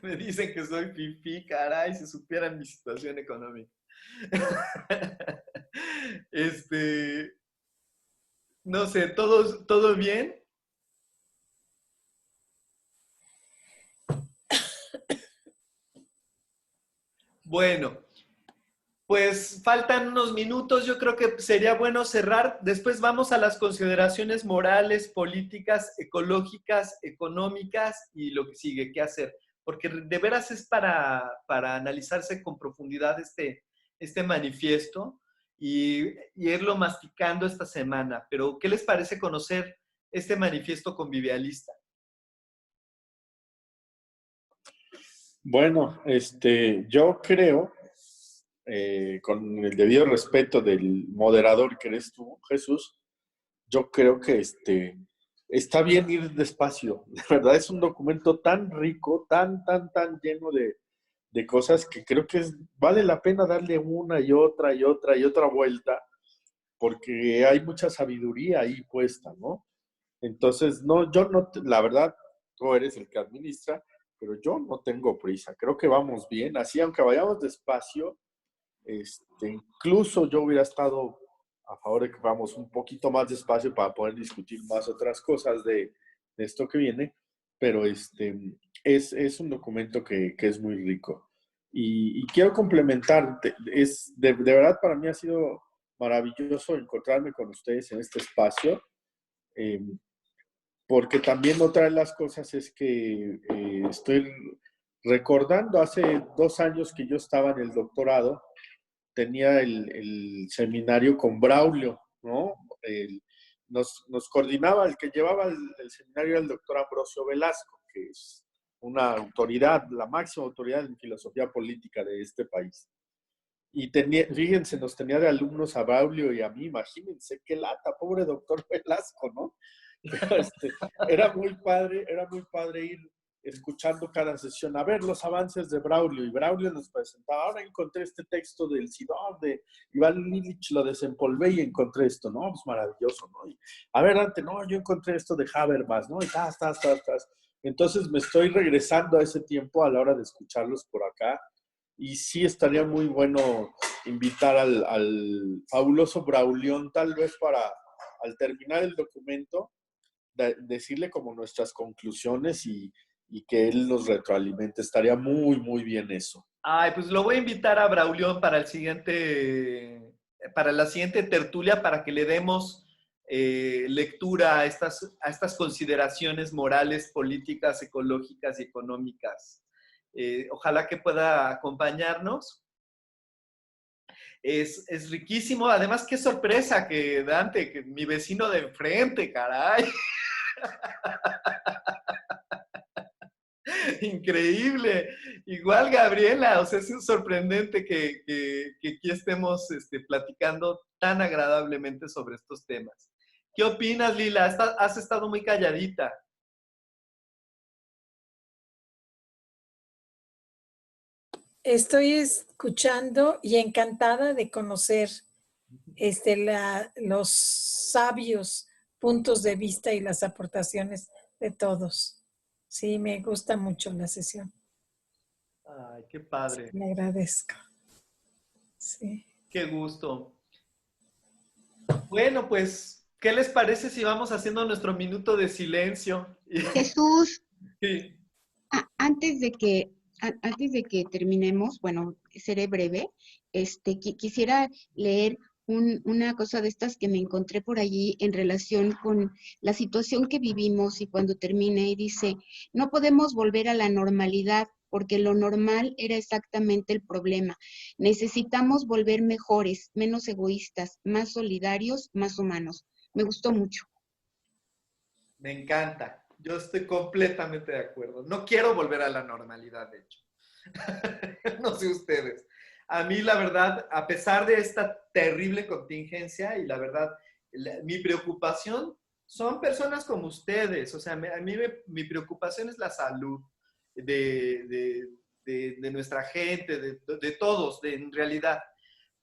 Me dicen que soy fifí, caray, si supieran mi situación económica. No sé, ¿todo bien? Bueno, pues faltan unos minutos, yo creo que sería bueno cerrar. Después vamos a las consideraciones morales, políticas, ecológicas, económicas y lo que sigue, qué hacer. Porque de veras es para analizarse con profundidad este manifiesto y irlo masticando esta semana. Pero, ¿qué les parece conocer este manifiesto convivialista? Bueno, yo creo, con el debido respeto del moderador que eres tú, Jesús, yo creo que está bien ir despacio. De verdad es un documento tan rico, tan lleno de cosas que creo que vale la pena darle una y otra y otra y otra vuelta, porque hay mucha sabiduría ahí puesta, ¿no? Entonces, no, yo no, la verdad, tú eres el que administra, pero yo no tengo prisa. Creo que vamos bien. Así, aunque vayamos despacio, incluso yo hubiera estado a favor de que vamos un poquito más despacio para poder discutir más otras cosas de esto que viene, pero es un documento que es muy rico. Y quiero complementar, de verdad para mí ha sido maravilloso encontrarme con ustedes en este espacio, porque también otra de las cosas es que estoy recordando hace 2 años que yo estaba en el doctorado, tenía el seminario con Braulio, ¿no? Nos coordinaba, el que llevaba el seminario era el doctor Ambrosio Velasco, que es una autoridad, la máxima autoridad en filosofía política de este país. Y fíjense, nos tenía de alumnos a Braulio y a mí, imagínense qué lata, pobre doctor Velasco, ¿no? Pero era muy padre ir escuchando cada sesión, a ver los avances de Braulio, y Braulio nos presentaba, ahora encontré este texto del Sidón, de Iván Illich, lo desempolvé y encontré esto, ¿no? Pues maravilloso, ¿no? Y, a ver, Dante, no, yo encontré esto de Habermas, ¿no? Y entonces me estoy regresando a ese tiempo a la hora de escucharlos por acá, y sí estaría muy bueno invitar al fabuloso Braulión, tal vez al terminar el documento, decirle como nuestras conclusiones y que él nos retroalimente. Estaría muy, muy bien eso. Ay, pues lo voy a invitar a Braulión para la siguiente tertulia para que le demos lectura a estas consideraciones morales, políticas, ecológicas y económicas. Ojalá que pueda acompañarnos. Es riquísimo. Además, qué sorpresa que Dante, que mi vecino de enfrente, caray. Increíble. Igual Gabriela, o sea, es sorprendente que aquí estemos platicando tan agradablemente sobre estos temas. ¿Qué opinas, Lila? Has estado muy calladita. Estoy escuchando y encantada de conocer los sabios puntos de vista y las aportaciones de todos. Sí, me gusta mucho la sesión. Ay, qué padre. Sí, me agradezco. Sí. Qué gusto. Bueno, pues, ¿qué les parece si vamos haciendo nuestro minuto de silencio? Jesús, sí. Antes de que terminemos, bueno, seré breve, quisiera leer una cosa de estas que me encontré por allí en relación con la situación que vivimos y cuando termine, y dice, no podemos volver a la normalidad porque lo normal era exactamente el problema. Necesitamos volver mejores, menos egoístas, más solidarios, más humanos. Me gustó mucho. Me encanta. Yo estoy completamente de acuerdo. No quiero volver a la normalidad, de hecho. No sé ustedes. A mí, la verdad, a pesar de esta terrible contingencia, y la verdad, mi preocupación son personas como ustedes. O sea, mi preocupación es la salud de nuestra gente, de todos, en realidad.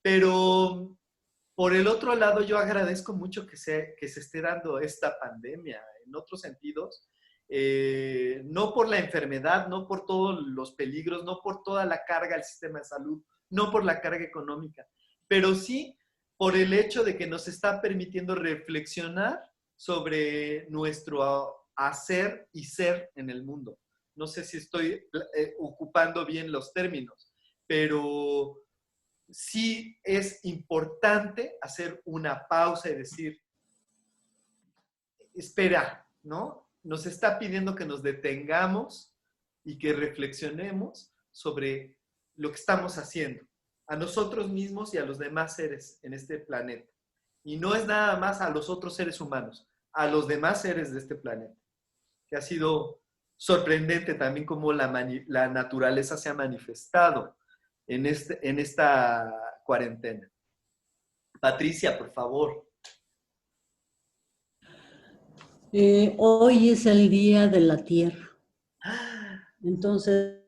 Pero por el otro lado, yo agradezco mucho que se esté dando esta pandemia. En otros sentidos, no por la enfermedad, no por todos los peligros, no por toda la carga al sistema de salud, no por la carga económica, pero sí por el hecho de que nos está permitiendo reflexionar sobre nuestro hacer y ser en el mundo. No sé si estoy ocupando bien los términos, pero sí es importante hacer una pausa y decir, espera, ¿no? Nos está pidiendo que nos detengamos y que reflexionemos sobre lo que estamos haciendo, a nosotros mismos y a los demás seres en este planeta. Y no es nada más a los otros seres humanos, a los demás seres de este planeta, que ha sido sorprendente también cómo la naturaleza se ha manifestado en esta cuarentena. Patricia, por favor. Hoy es el Día de la Tierra. Entonces,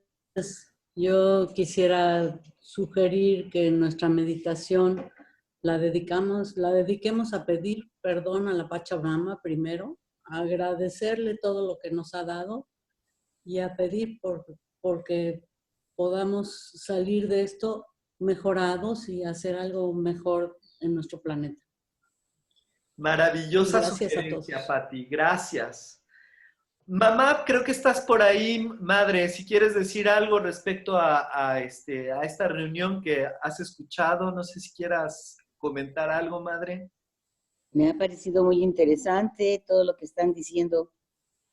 yo quisiera sugerir que nuestra meditación la dediquemos a pedir perdón a la Pachamama primero, a agradecerle todo lo que nos ha dado y a pedir porque podamos salir de esto mejorados y hacer algo mejor en nuestro planeta. Maravillosa sugerencia, Pati. Gracias. Mamá, creo que estás por ahí, madre. Si quieres decir algo respecto a esta reunión que has escuchado, no sé si quieras comentar algo, madre. Me ha parecido muy interesante todo lo que están diciendo.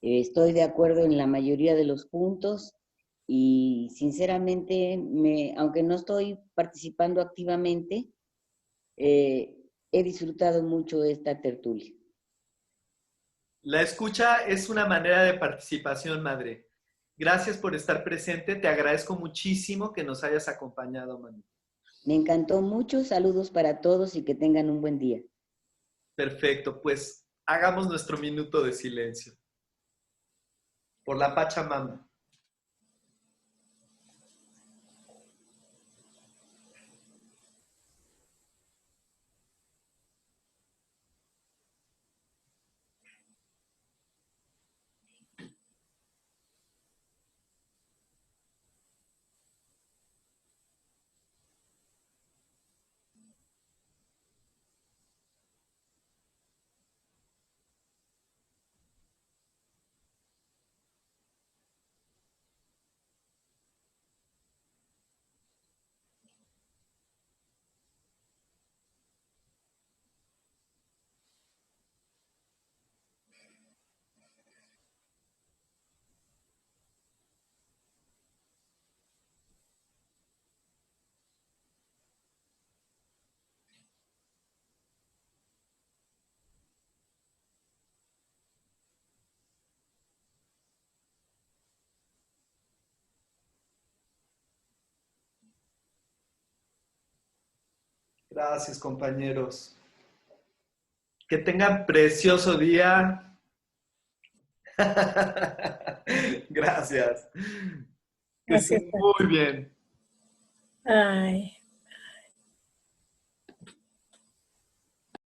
Estoy de acuerdo en la mayoría de los puntos y sinceramente, aunque no estoy participando activamente, he disfrutado mucho esta tertulia. La escucha es una manera de participación, madre. Gracias por estar presente. Te agradezco muchísimo que nos hayas acompañado, mami. Me encantó mucho. Saludos para todos y que tengan un buen día. Perfecto. Pues hagamos nuestro minuto de silencio. Por la Pachamama. Gracias, compañeros. Que tengan precioso día. Gracias. Que estén muy bien. Ay.